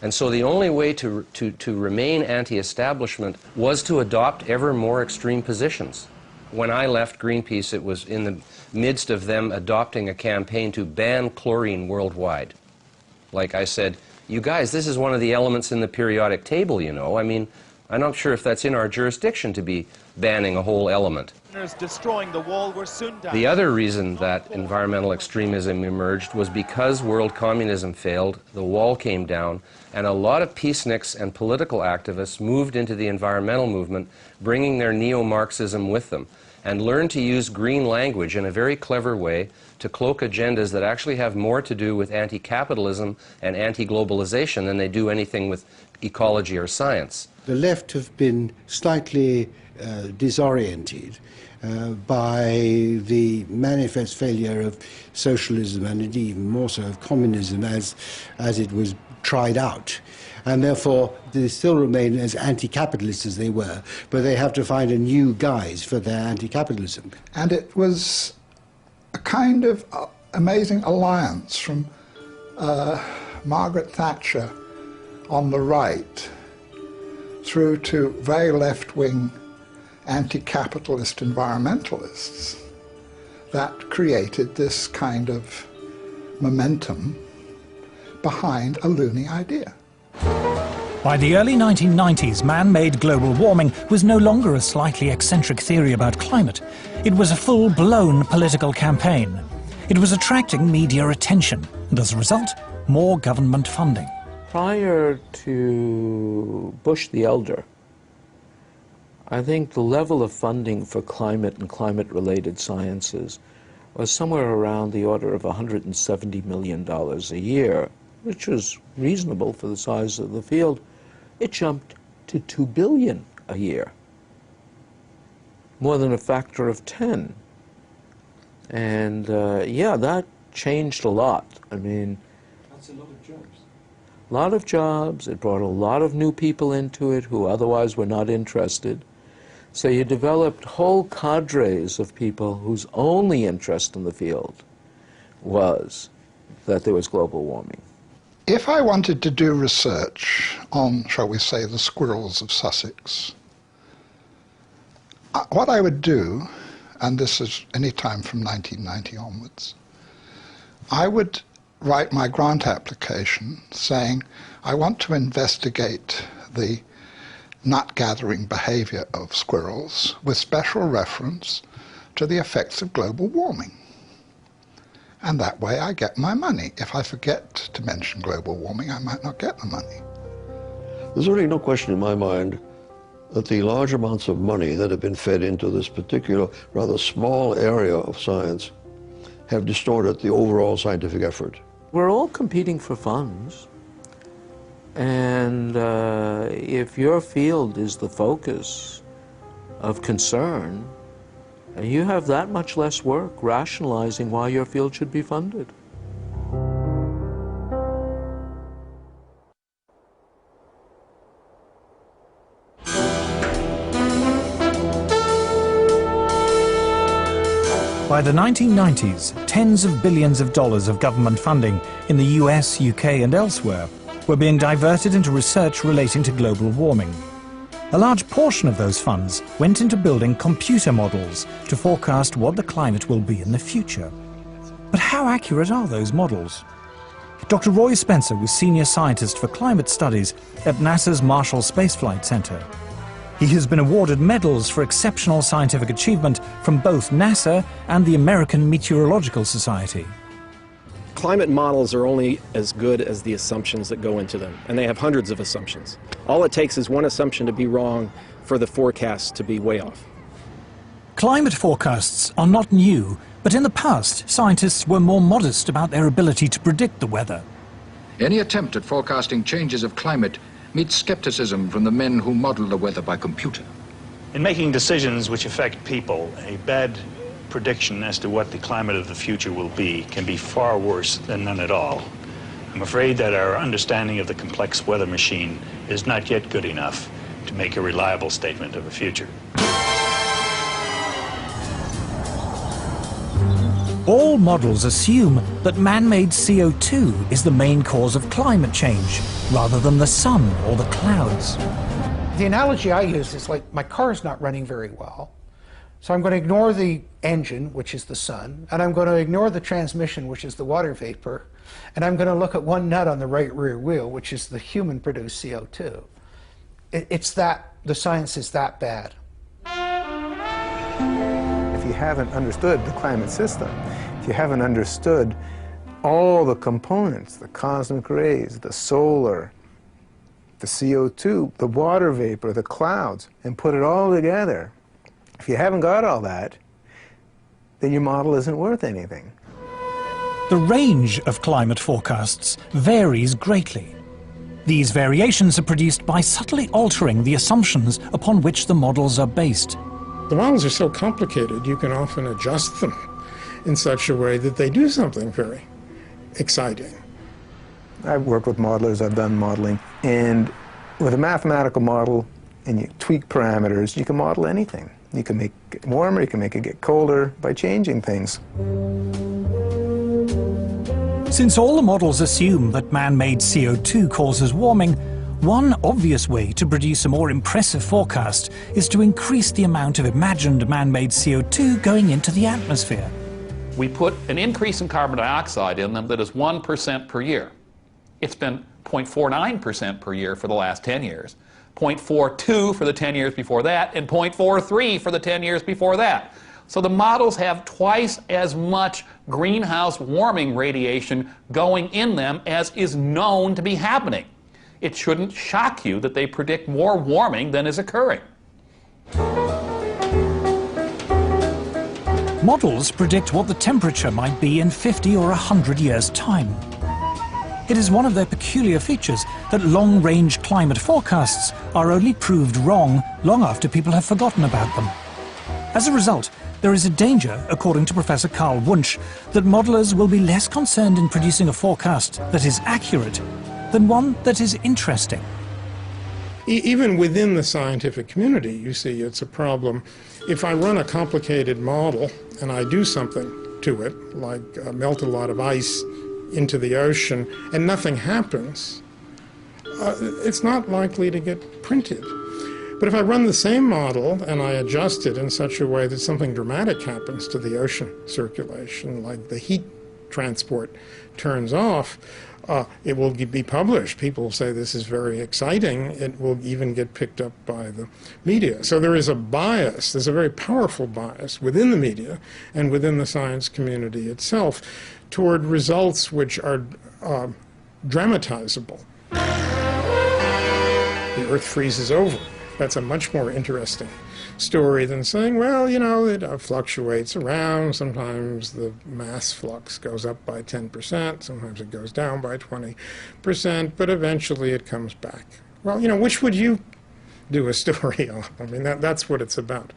And so the only way to remain anti-establishment was to adopt ever more extreme positions. When I left Greenpeace, it was in the midst of them adopting a campaign to ban chlorine worldwide. Like I said, you guys, this is one of the elements in the periodic table, you know. I mean, I'm not sure if that's in our jurisdiction to be banning a whole element. Destroying the wall were soon down. The other reason that environmental extremism emerged was because world communism failed, the wall came down, and a lot of peaceniks and political activists moved into the environmental movement, bringing their neo-Marxism with them, and learned to use green language in a very clever way to cloak agendas that actually have more to do with anti-capitalism and anti-globalization than they do anything with ecology or science. The left have been slightly disoriented by the manifest failure of socialism and indeed even more so of communism as it was tried out. And therefore they still remain as anti-capitalist as they were, but they have to find a new guise for their anti-capitalism. And it was a kind of amazing alliance from Margaret Thatcher on the right through to very left-wing anti-capitalist environmentalists that created this kind of momentum behind a loony idea. By the early 1990s, man-made global warming was no longer a slightly eccentric theory about climate. It was a full-blown political campaign. It was attracting media attention, and as a result, more government funding. Prior to Bush the Elder, I think the level of funding for climate and climate-related sciences was somewhere around the order of $170 million a year, which was reasonable for the size of the field. It jumped to $2 billion a year, more than a factor of 10. And yeah, that changed a lot. I mean, that's a lot of jobs. A lot of jobs. It brought a lot of new people into it who otherwise were not interested. So you developed whole cadres of people whose only interest in the field was that there was global warming. If I wanted to do research on, shall we say, the squirrels of Sussex, what I would do, and this is any time from 1990 onwards, I would write my grant application saying, I want to investigate the nut-gathering behavior of squirrels with special reference to the effects of global warming. And that way I get my money. If I forget to mention global warming, I might not get the money. There's really no question in my mind that the large amounts of money that have been fed into this particular, rather small area of science have distorted the overall scientific effort. We're all competing for funds. And if your field is the focus of concern, you have that much less work rationalizing why your field should be funded. By the 1990s, tens of billions of dollars of government funding in the US, UK and elsewhere were being diverted into research relating to global warming. A large portion of those funds went into building computer models to forecast what the climate will be in the future. But how accurate are those models? Dr. Roy Spencer was Senior Scientist for Climate Studies at NASA's Marshall Space Flight Center. He has been awarded medals for exceptional scientific achievement from both NASA and the American Meteorological Society. Climate models are only as good as the assumptions that go into them, and they have hundreds of assumptions. All it takes is one assumption to be wrong for the forecast to be way off. Climate forecasts are not new, but in the past, scientists were more modest about their ability to predict the weather. Any attempt at forecasting changes of climate meets skepticism from the men who model the weather by computer. In making decisions which affect people, a bad prediction as to what the climate of the future will be can be far worse than none at all. I'm afraid that our understanding of the complex weather machine is not yet good enough to make a reliable statement of the future. All models assume that man-made CO2 is the main cause of climate change, rather than the sun or the clouds. The analogy I use is like my car's not running very well. So I'm going to ignore the engine, which is the sun, and I'm going to ignore the transmission, which is the water vapor, and I'm going to look at one nut on the right rear wheel, which is the human-produced CO2. It's that, the science is that bad. If you haven't understood the climate system, if you haven't understood all the components, the cosmic rays, the solar, the CO2, the water vapor, the clouds, and put it all together, if you haven't got all that, then your model isn't worth anything. The range of climate forecasts varies greatly. These variations are produced by subtly altering the assumptions upon which the models are based. The models are so complicated, you can often adjust them in such a way that they do something very exciting. I've worked with modelers, I've done modeling, and with a mathematical model and you tweak parameters, you can model anything. You can make it warmer, you can make it get colder by changing things. Since all the models assume that man-made CO2 causes warming, one obvious way to produce a more impressive forecast is to increase the amount of imagined man-made CO2 going into the atmosphere. we put an increase in carbon dioxide in them that is 1% per year. It's been 0.49% per year for the last 10 years, 0.42 for the 10 years before that, and 0.43 for the 10 years before that. So the models have twice as much greenhouse warming radiation going in them as is known to be happening. It shouldn't shock you that they predict more warming than is occurring. Models predict what the temperature might be in 50 or 100 years' time. It is one of their peculiar features that long-range climate forecasts are only proved wrong long after people have forgotten about them. As a result, there is a danger, according to Professor Carl Wunsch, that modelers will be less concerned in producing a forecast that is accurate than one that is interesting. Even within the scientific community, you see, it's a problem. If I run a complicated model and I do something to it, like melt a lot of ice into the ocean, and nothing happens, it's not likely to get printed. But if I run the same model and I adjust it in such a way that something dramatic happens to the ocean circulation, like the heat transport turns off, it will be published. People will say this is very exciting. It will even get picked up by the media. So there is a bias, there's a very powerful bias within the media and within the science community itself toward results which are dramatizable. The Earth freezes over. That's a much more interesting story than saying, well, you know, it fluctuates around. Sometimes the mass flux goes up by 10%, sometimes it goes down by 20%, but eventually it comes back. Well, you know, which would you do a story on? I mean, that's what it's about.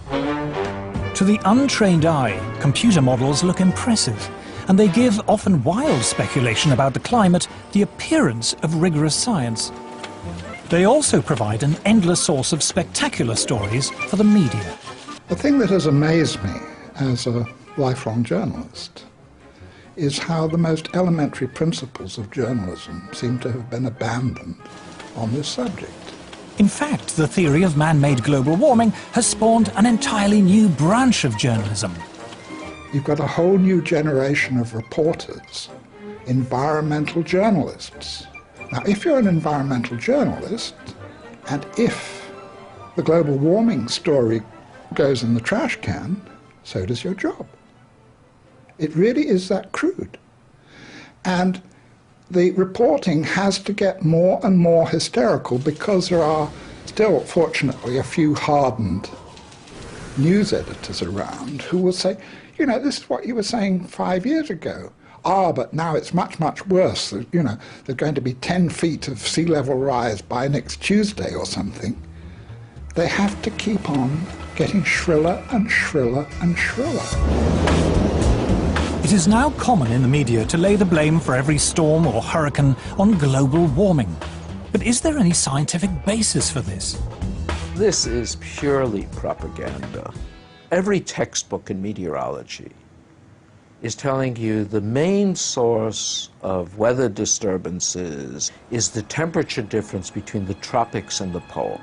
To the untrained eye, computer models look impressive, and they give often wild speculation about the climate the appearance of rigorous science. They also provide an endless source of spectacular stories for the media. The thing that has amazed me as a lifelong journalist is how the most elementary principles of journalism seem to have been abandoned on this subject. In fact, the theory of man-made global warming has spawned an entirely new branch of journalism. You've got a whole new generation of reporters, environmental journalists. Now, if you're an environmental journalist, and if the global warming story goes in the trash can, so does your job. It really is that crude. And the reporting has to get more and more hysterical because there are still, fortunately, a few hardened news editors around who will say, you know, this is what you were saying 5 years ago. Ah, but now it's much, much worse. You know, there's going to be 10 feet of sea level rise by next Tuesday or something. They have to keep on getting shriller and shriller and shriller. It is now common in the media to lay the blame for every storm or hurricane on global warming. But is there any scientific basis for this? This is purely propaganda. Every textbook in meteorology is telling you the main source of weather disturbances is the temperature difference between the tropics and the pole.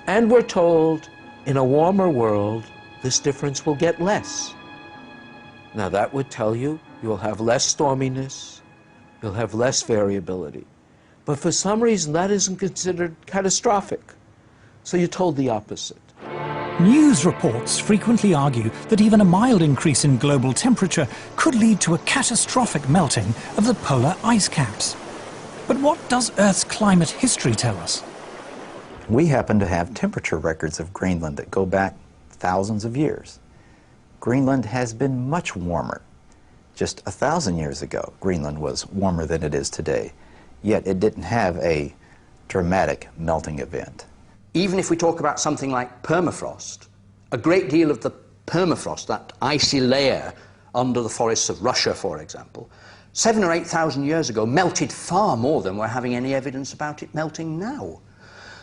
And we're told, in a warmer world, this difference will get less. Now that would tell you you'll have less storminess, you'll have less variability. But for some reason that isn't considered catastrophic. So you're told the opposite. News reports frequently argue that even a mild increase in global temperature could lead to a catastrophic melting of the polar ice caps. But what does Earth's climate history tell us? We happen to have temperature records of Greenland that go back thousands of years. Greenland has been much warmer. Just 1,000 years ago, Greenland was warmer than it is today, yet it didn't have a dramatic melting event. Even if we talk about something like permafrost, a great deal of the permafrost, that icy layer under the forests of Russia, for example, 7,000 or 8,000 years ago melted far more than we're having any evidence about it melting now.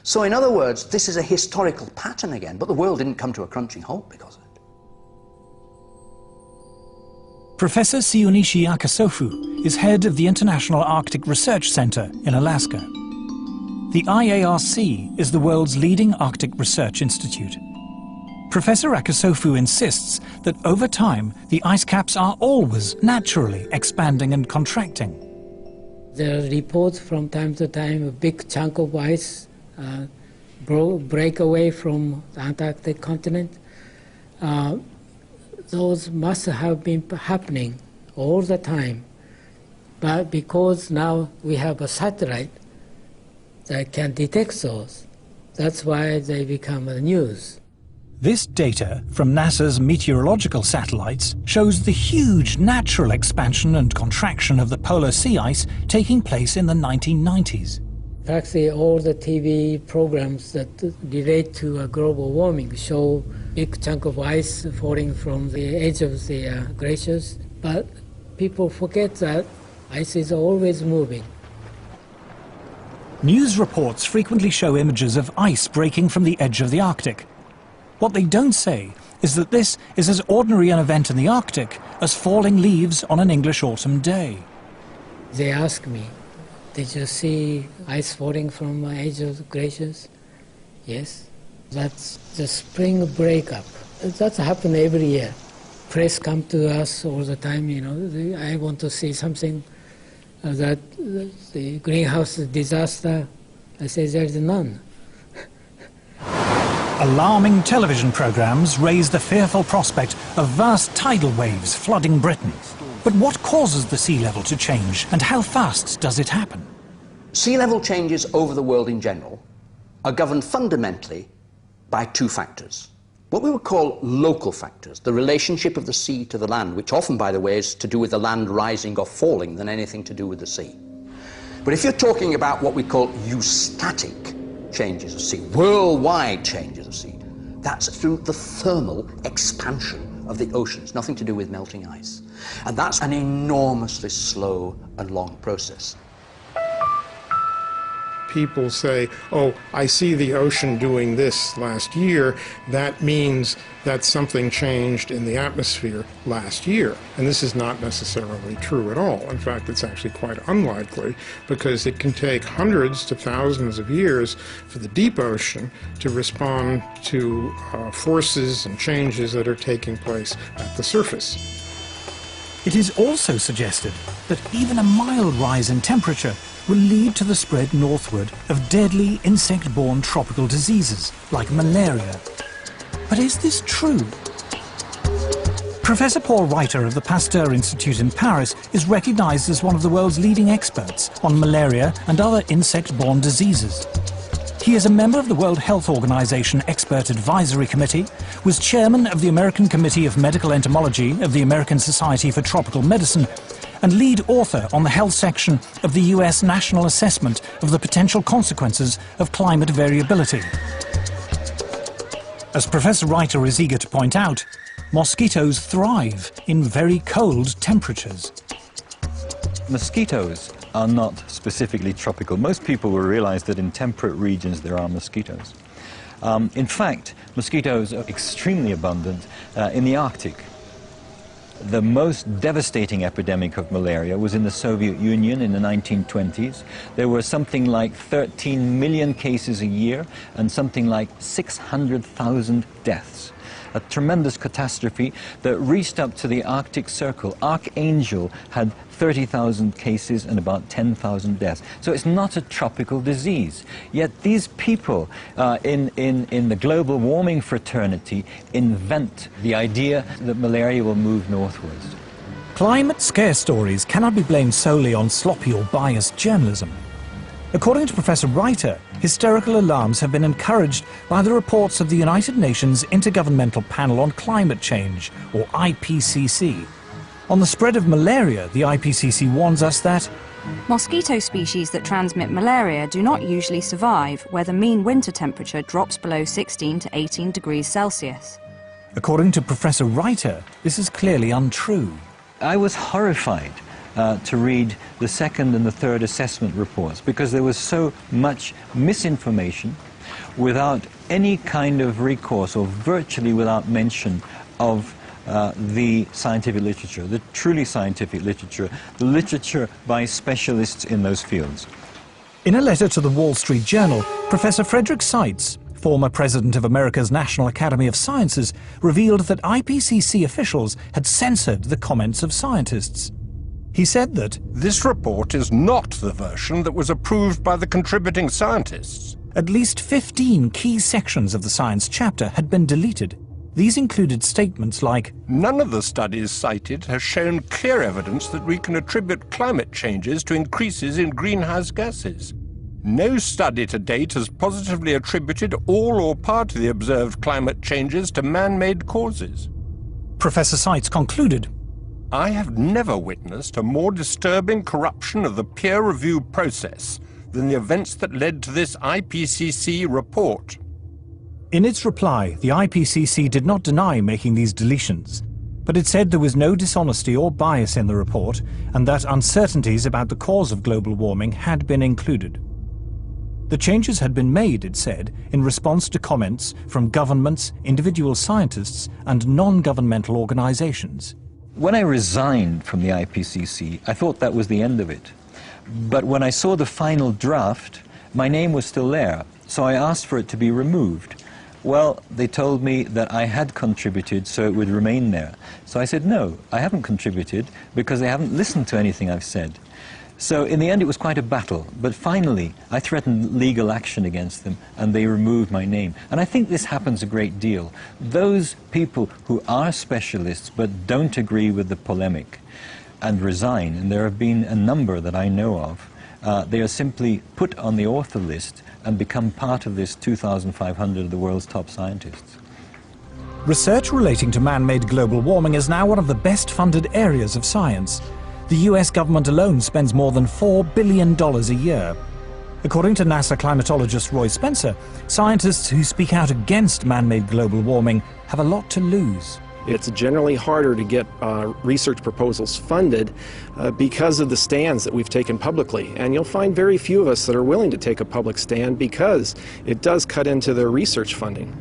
So in other words, this is a historical pattern again, but the world didn't come to a crunching halt because of it. Professor Siunishi Akasofu is head of the International Arctic Research Center in Alaska. The IARC is the world's leading Arctic research institute. Professor Akasofu insists that over time, the ice caps are always naturally expanding and contracting. There are reports from time to time a big chunk of ice break away from the Antarctic continent. Those must have been happening all the time. But because now we have a satellite that can detect those, that's why they become the news. This data from NASA's meteorological satellites shows the huge natural expansion and contraction of the polar sea ice taking place in the 1990s. Practically all the TV programs that relate to global warming show big chunk of ice falling from the edge of the glaciers, but people forget that ice is always moving. News reports frequently show images of ice breaking from the edge of the Arctic. What they don't say is that this is as ordinary an event in the Arctic as falling leaves on an English autumn day. They ask me, did you see ice falling from the edge of the glaciers? Yes. That's the spring breakup. That's happened every year. Press come to us all the time, you know, I want to see something that the greenhouse disaster. I say there's none. Alarming television programs raise the fearful prospect of vast tidal waves flooding Britain. But what causes the sea level to change, and how fast does it happen? Sea level changes over the world in general are governed fundamentally by two factors. What we would call local factors, the relationship of the sea to the land, which often, by the way, is to do with the land rising or falling than anything to do with the sea. But if you're talking about what we call eustatic changes of sea, worldwide changes of sea, that's through the thermal expansion of the oceans, nothing to do with melting ice. And that's an enormously slow and long process. People say, oh, I see the ocean doing this last year, that means that something changed in the atmosphere last year. And this is not necessarily true at all. In fact, it's actually quite unlikely, because it can take hundreds to thousands of years for the deep ocean to respond to forces and changes that are taking place at the surface. It is also suggested that even a mild rise in temperature will lead to the spread northward of deadly insect-borne tropical diseases like malaria. But is this true? Professor Paul Reiter of the Pasteur Institute in Paris is recognized as one of the world's leading experts on malaria and other insect-borne diseases. He is a member of the World Health Organization Expert Advisory Committee, was chairman of the American Committee of Medical Entomology of the American Society for Tropical Medicine, and lead author on the health section of the US National Assessment of the Potential Consequences of Climate Variability. As Professor Reiter is eager to point out, mosquitoes thrive in very cold temperatures. Mosquitoes are not specifically tropical. Most people will realize that in temperate regions there are mosquitoes. In fact, mosquitoes are extremely abundant in the Arctic. The most devastating epidemic of malaria was in the Soviet Union in the 1920s. There were something like 13 million cases a year and something like 600,000 deaths. A tremendous catastrophe that reached up to the Arctic Circle. Archangel had 30,000 cases and about 10,000 deaths. So it's not a tropical disease. Yet these people in the global warming fraternity invent the idea that malaria will move northwards. Climate scare stories cannot be blamed solely on sloppy or biased journalism. According to Professor Reiter, hysterical alarms have been encouraged by the reports of the United Nations Intergovernmental Panel on Climate Change, or IPCC. On the spread of malaria, the IPCC warns us that mosquito species that transmit malaria do not usually survive where the mean winter temperature drops below 16 to 18 degrees Celsius. According to Professor Reiter, this is clearly untrue. I was horrified to read the second and the third assessment reports, because there was so much misinformation without any kind of recourse, or virtually without mention of the scientific literature, the truly scientific literature, the literature by specialists in those fields. In a letter to the Wall Street Journal, Professor Frederick Seitz, former president of America's National Academy of Sciences, revealed that IPCC officials had censored the comments of scientists. He said that this report is not the version that was approved by the contributing scientists. At least 15 key sections of the science chapter had been deleted. These included statements like, "None of the studies cited has shown clear evidence that we can attribute climate changes to increases in greenhouse gases. No study to date has positively attributed all or part of the observed climate changes to man-made causes." Professor Seitz concluded, "I have never witnessed a more disturbing corruption of the peer review process than the events that led to this IPCC report." In its reply, the IPCC did not deny making these deletions, but it said there was no dishonesty or bias in the report and that uncertainties about the cause of global warming had been included. The changes had been made, it said, in response to comments from governments, individual scientists, and non-governmental organizations. When I resigned from the IPCC, I thought that was the end of it. But when I saw the final draft, my name was still there, so I asked for it to be removed. Well, they told me that I had contributed, so it would remain there. So I said, no, I haven't contributed, because they haven't listened to anything I've said. So in the end, it was quite a battle. But finally, I threatened legal action against them, and they removed my name. And I think this happens a great deal. Those people who are specialists but don't agree with the polemic and resign, and there have been a number that I know of, they are simply put on the author list and become part of this 2,500 of the world's top scientists. Research relating to man-made global warming is now one of the best-funded areas of science. The US government alone spends more than $4 billion a year. According to NASA climatologist Roy Spencer, scientists who speak out against man-made global warming have a lot to lose. It's generally harder to get research proposals funded because of the stands that we've taken publicly. And you'll find very few of us that are willing to take a public stand because it does cut into their research funding.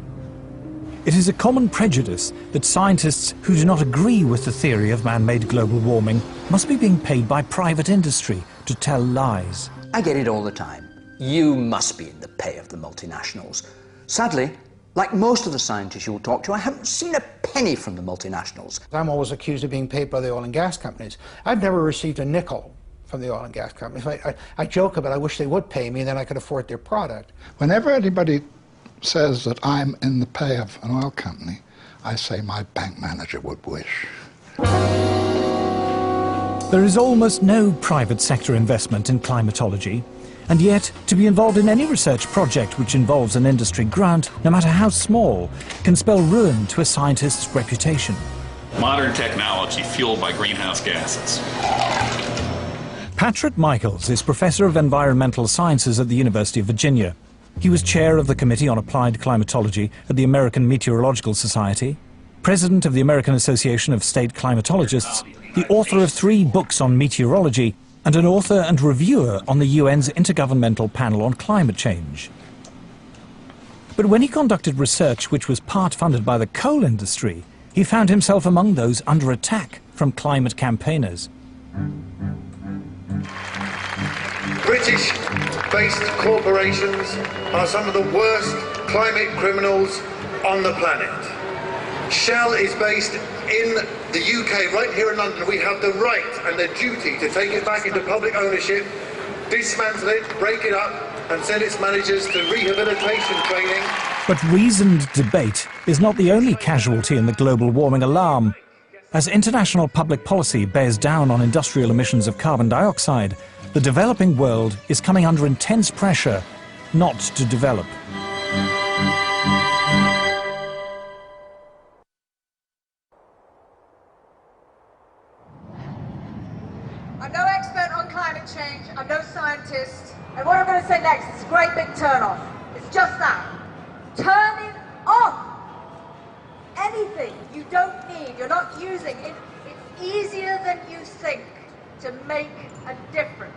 It is a common prejudice that scientists who do not agree with the theory of man-made global warming must be being paid by private industry to tell lies. I get it all the time. You must be in the pay of the multinationals. Sadly, like most of the scientists you'll talk to, I haven't seen a penny from the multinationals. I'm always accused of being paid by the oil and gas companies. I've never received a nickel from the oil and gas companies. I joke about I wish they would pay me, then I could afford their product. Whenever anybody says that I'm in the pay of an oil company, I say my bank manager would wish. There is almost no private sector investment in climatology, and yet to be involved in any research project which involves an industry grant, no matter how small, can spell ruin to a scientist's reputation. Modern technology fueled by greenhouse gases. Patrick Michaels is Professor of Environmental Sciences at the University of Virginia. He was chair of the Committee on Applied Climatology at the American Meteorological Society, president of the American Association of State Climatologists, the author of 3 books on meteorology, and an author and reviewer on the UN's Intergovernmental Panel on Climate Change. But when he conducted research which was part funded by the coal industry, he found himself among those under attack from climate campaigners. British-based corporations are some of the worst climate criminals on the planet. Shell is based in the UK, right here in London. We have the right and the duty to take it back into public ownership, dismantle it, break it up, and send its managers to rehabilitation training. But reasoned debate is not the only casualty in the global warming alarm. As international public policy bears down on industrial emissions of carbon dioxide, the developing world is coming under intense pressure not to develop. I'm no expert on climate change, I'm no scientist, and what I'm going to say next is a great big turn-off. It's just that. Turning off anything you don't need, you're not using. It's easier than you think to make a difference.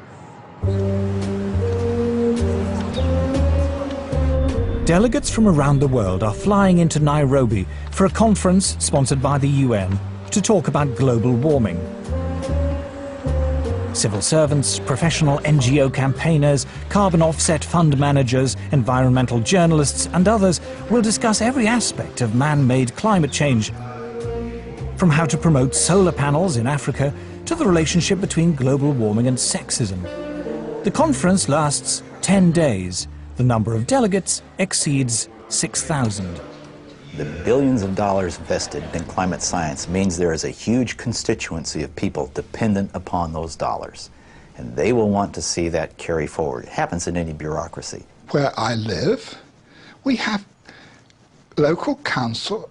Delegates from around the world are flying into Nairobi for a conference sponsored by the UN to talk about global warming. Civil servants, professional NGO campaigners, carbon offset fund managers, environmental journalists and others will discuss every aspect of man-made climate change, from how to promote solar panels in Africa to the relationship between global warming and sexism. The conference lasts 10 days. The number of delegates exceeds 6,000. The billions of dollars invested in climate science means there is a huge constituency of people dependent upon those dollars. And they will want to see that carry forward. It happens in any bureaucracy. Where I live, we have a local council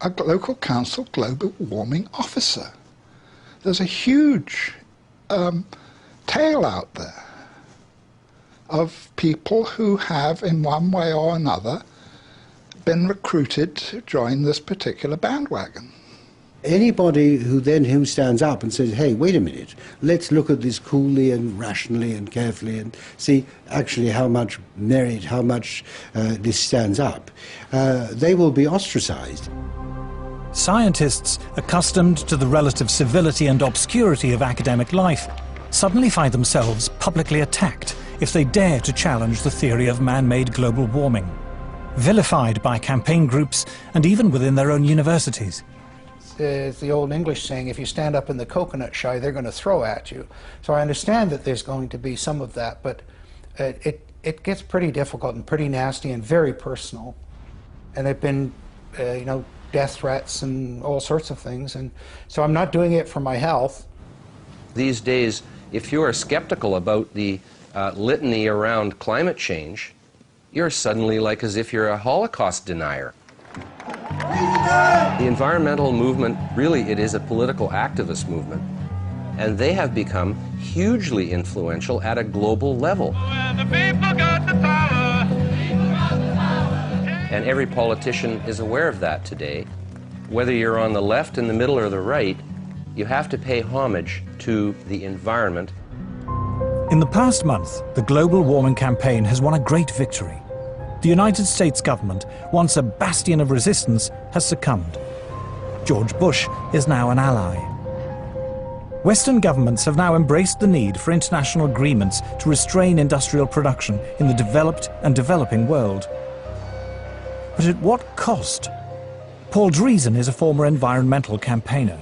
global warming officer. There's a huge tail out there of people who have, in one way or another, been recruited to join this particular bandwagon. Anybody who stands up and says, hey, wait a minute, let's look at this coolly and rationally and carefully and see actually how much merit, how much this stands up, they will be ostracized. Scientists, accustomed to the relative civility and obscurity of academic life, suddenly find themselves publicly attacked if they dare to challenge the theory of man-made global warming, vilified by campaign groups and even within their own universities. It's the old English saying, if you stand up in the coconut shy, they're going to throw at you. So I understand that there's going to be some of that, but it gets pretty difficult and pretty nasty and very personal. And there have been, you know, death threats and all sorts of things. And so I'm not doing it for my health. These days, if you are skeptical about the litany around climate change, you're suddenly like as if you're a Holocaust denier. The environmental movement, really, it is a political activist movement. And they have become hugely influential at a global level. And every politician is aware of that today. Whether you're on the left, in the middle, or the right, you have to pay homage to the environment. In the past month, the global warming campaign has won a great victory. The United States government, once a bastion of resistance, has succumbed. George Bush is now an ally. Western governments have now embraced the need for international agreements to restrain industrial production in the developed and developing world. But at what cost? Paul Driesen is a former environmental campaigner.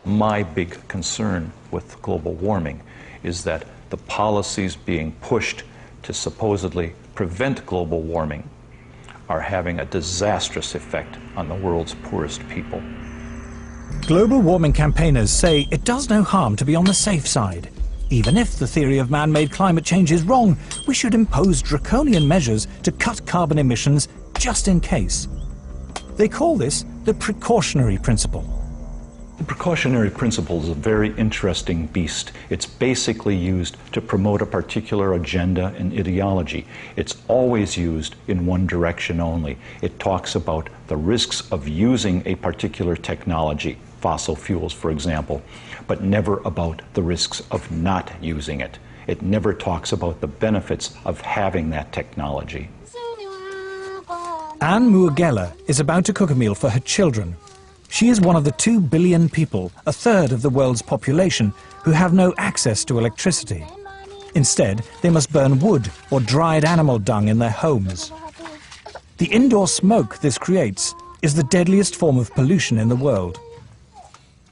My big concern with global warming is that the policies being pushed to supposedly prevent global warming are having a disastrous effect on the world's poorest people. Global warming campaigners say it does no harm to be on the safe side. Even if the theory of man-made climate change is wrong, we should impose draconian measures to cut carbon emissions just in case. They call this the precautionary principle. The precautionary principle is a very interesting beast. It's basically used to promote a particular agenda and ideology. It's always used in one direction only. It talks about the risks of using a particular technology, fossil fuels, for example, but never about the risks of not using it. It never talks about the benefits of having that technology. Anne Muagela is about to cook a meal for her children. She is one of the 2 billion people, a third of the world's population, who have no access to electricity. Instead, they must burn wood or dried animal dung in their homes. The indoor smoke this creates is the deadliest form of pollution in the world.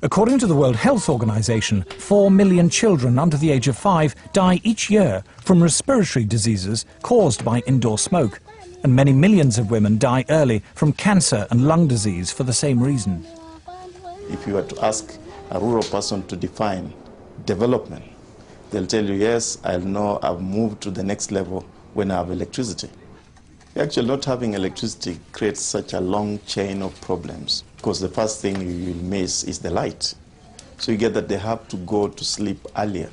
According to the World Health Organization, 4 million children under the age of 5 die each year from respiratory diseases caused by indoor smoke, and many millions of women die early from cancer and lung disease for the same reason. If you were to ask a rural person to define development, they'll tell you, yes, I know I've moved to the next level when I have electricity. Actually, not having electricity creates such a long chain of problems, because the first thing you will miss is the light. So you get that they have to go to sleep earlier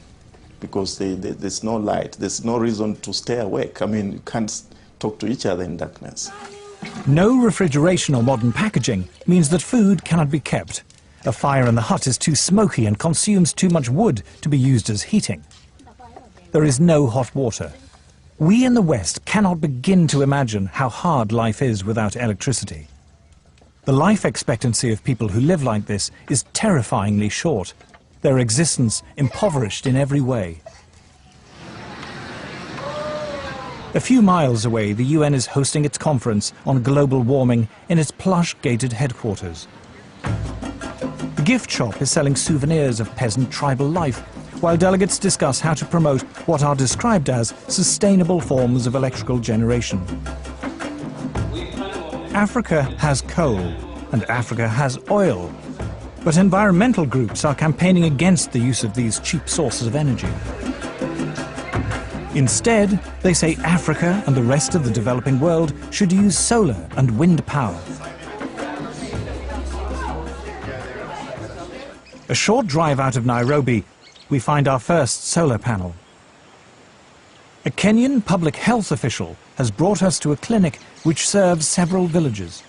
because there's no light. There's no reason to stay awake. I mean, you can't talk to each other in darkness. No refrigeration or modern packaging means that food cannot be kept. A fire in the hut is too smoky and consumes too much wood to be used as heating. There is no hot water. We in the West cannot begin to imagine how hard life is without electricity. The life expectancy of people who live like this is terrifyingly short. their existence impoverished in every way. A few miles away, the UN is hosting its conference on global warming in its plush gated headquarters. The gift shop is selling souvenirs of peasant tribal life, while delegates discuss how to promote what are described as sustainable forms of electrical generation. Africa has coal, and Africa has oil, but environmental groups are campaigning against the use of these cheap sources of energy. Instead, they say Africa and the rest of the developing world should use solar and wind power. A short drive out of Nairobi, we find our first solar panel. A Kenyan public health official has brought us to a clinic which serves several villages.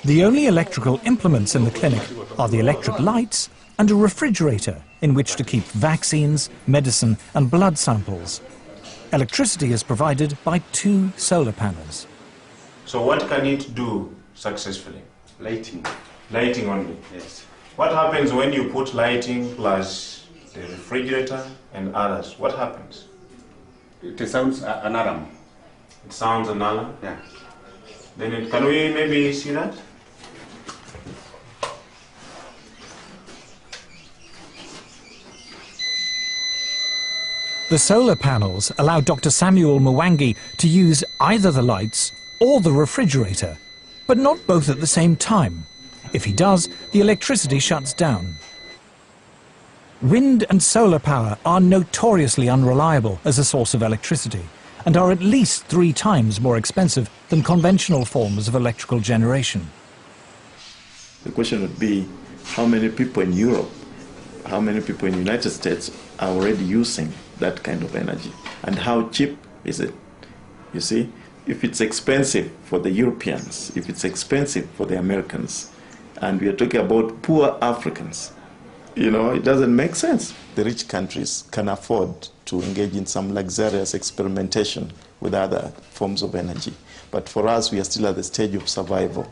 The only electrical implements in the clinic are the electric lights and a refrigerator in which to keep vaccines, medicine and blood samples. Electricity is provided by 2 solar panels. So what can it do successfully? Lighting. Lighting only? Yes. What happens when you put lighting plus the refrigerator and others? What happens? It sounds an alarm. It sounds an alarm? Yeah. Then can we maybe see that? The solar panels allow Dr. Samuel Mwangi to use either the lights or the refrigerator, but not both at the same time. If he does, the electricity shuts down. Wind and solar power are notoriously unreliable as a source of electricity and are at least 3 times more expensive than conventional forms of electrical generation. The question would be, how many people in Europe, how many people in the United States are already using that kind of energy? And how cheap is it? You see, if it's expensive for the Europeans, if it's expensive for the Americans, and we are talking about poor Africans, you know, it doesn't make sense. The rich countries can afford to engage in some luxurious experimentation with other forms of energy. But for us, we are still at the stage of survival.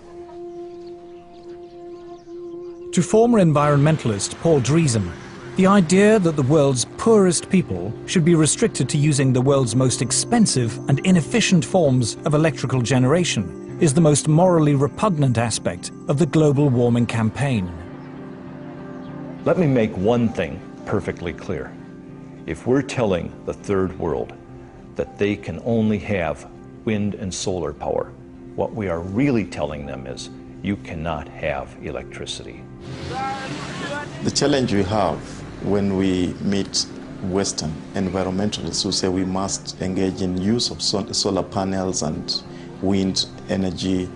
To former environmentalist Paul Driesen, the idea that the world's poorest people should be restricted to using the world's most expensive and inefficient forms of electrical generation is the most morally repugnant aspect of the global warming campaign. Let me make one thing perfectly clear. If we're telling the third world that they can only have wind and solar power, what we are really telling them is you cannot have electricity. The challenge we have when we meet Western environmentalists who say we must engage in use of solar panels and wind energy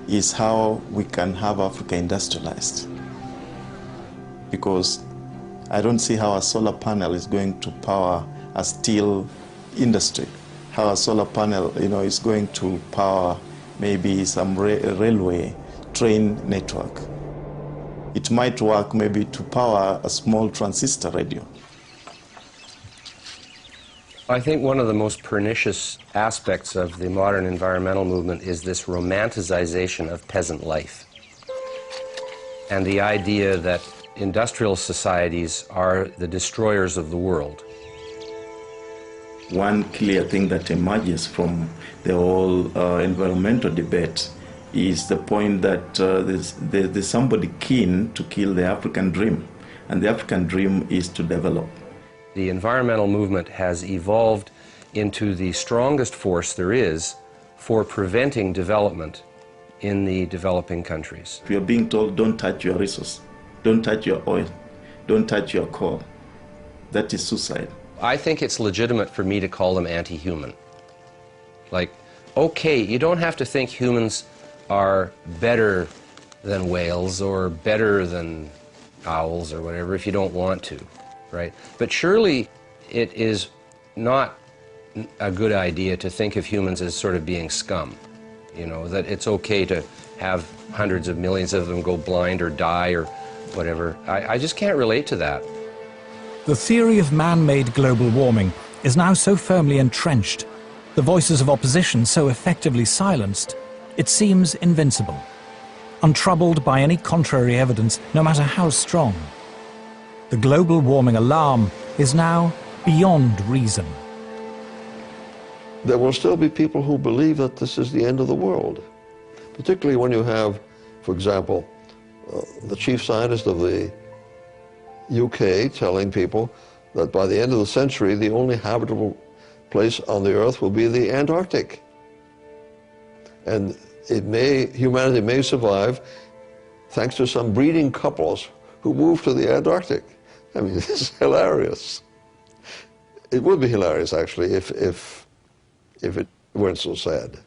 is how we can have Africa industrialized. Because I don't see how a solar panel is going to power a steel industry, how a solar panel, you know, is going to power maybe some railway train network. It might work maybe to power a small transistor radio. I think one of the most pernicious aspects of the modern environmental movement is this romanticization of peasant life, and the idea that industrial societies are the destroyers of the world. One clear thing that emerges from the whole environmental debate is the point that there's somebody keen to kill the African dream, and the African dream is to develop. The environmental movement has evolved into the strongest force there is for preventing development in the developing countries. If you're being told, don't touch your resource, don't touch your oil, don't touch your coal, that is suicide. I think it's legitimate for me to call them anti-human. Like, okay, you don't have to think humans are better than whales or better than owls or whatever if you don't want to, right? But surely it is not a good idea to think of humans as sort of being scum, you know, that it's okay to have hundreds of millions of them go blind or die or whatever. I just can't relate to that. The theory of man-made global warming is now so firmly entrenched, the voices of opposition so effectively silenced, it seems invincible, untroubled by any contrary evidence, no matter how strong. The global warming alarm is now beyond reason. There will still be people who believe that this is the end of the world, particularly when you have, for example, the chief scientist of the UK telling people that by the end of the century, the only habitable place on the Earth will be the Antarctic. And humanity may survive thanks to some breeding couples who move to the Antarctic. I mean, this is hilarious. It would be hilarious, actually, if it weren't so sad.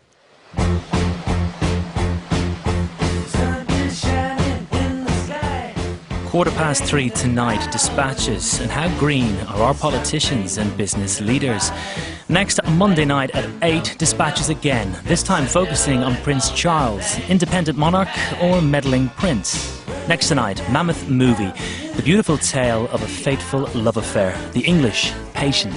3:15 tonight, dispatches, and how green are our politicians and business leaders. Next Monday night at 8, dispatches again, this time focusing on Prince Charles, independent monarch or meddling prince. Next tonight, Mammoth Movie, the beautiful tale of a fateful love affair, the English Patient.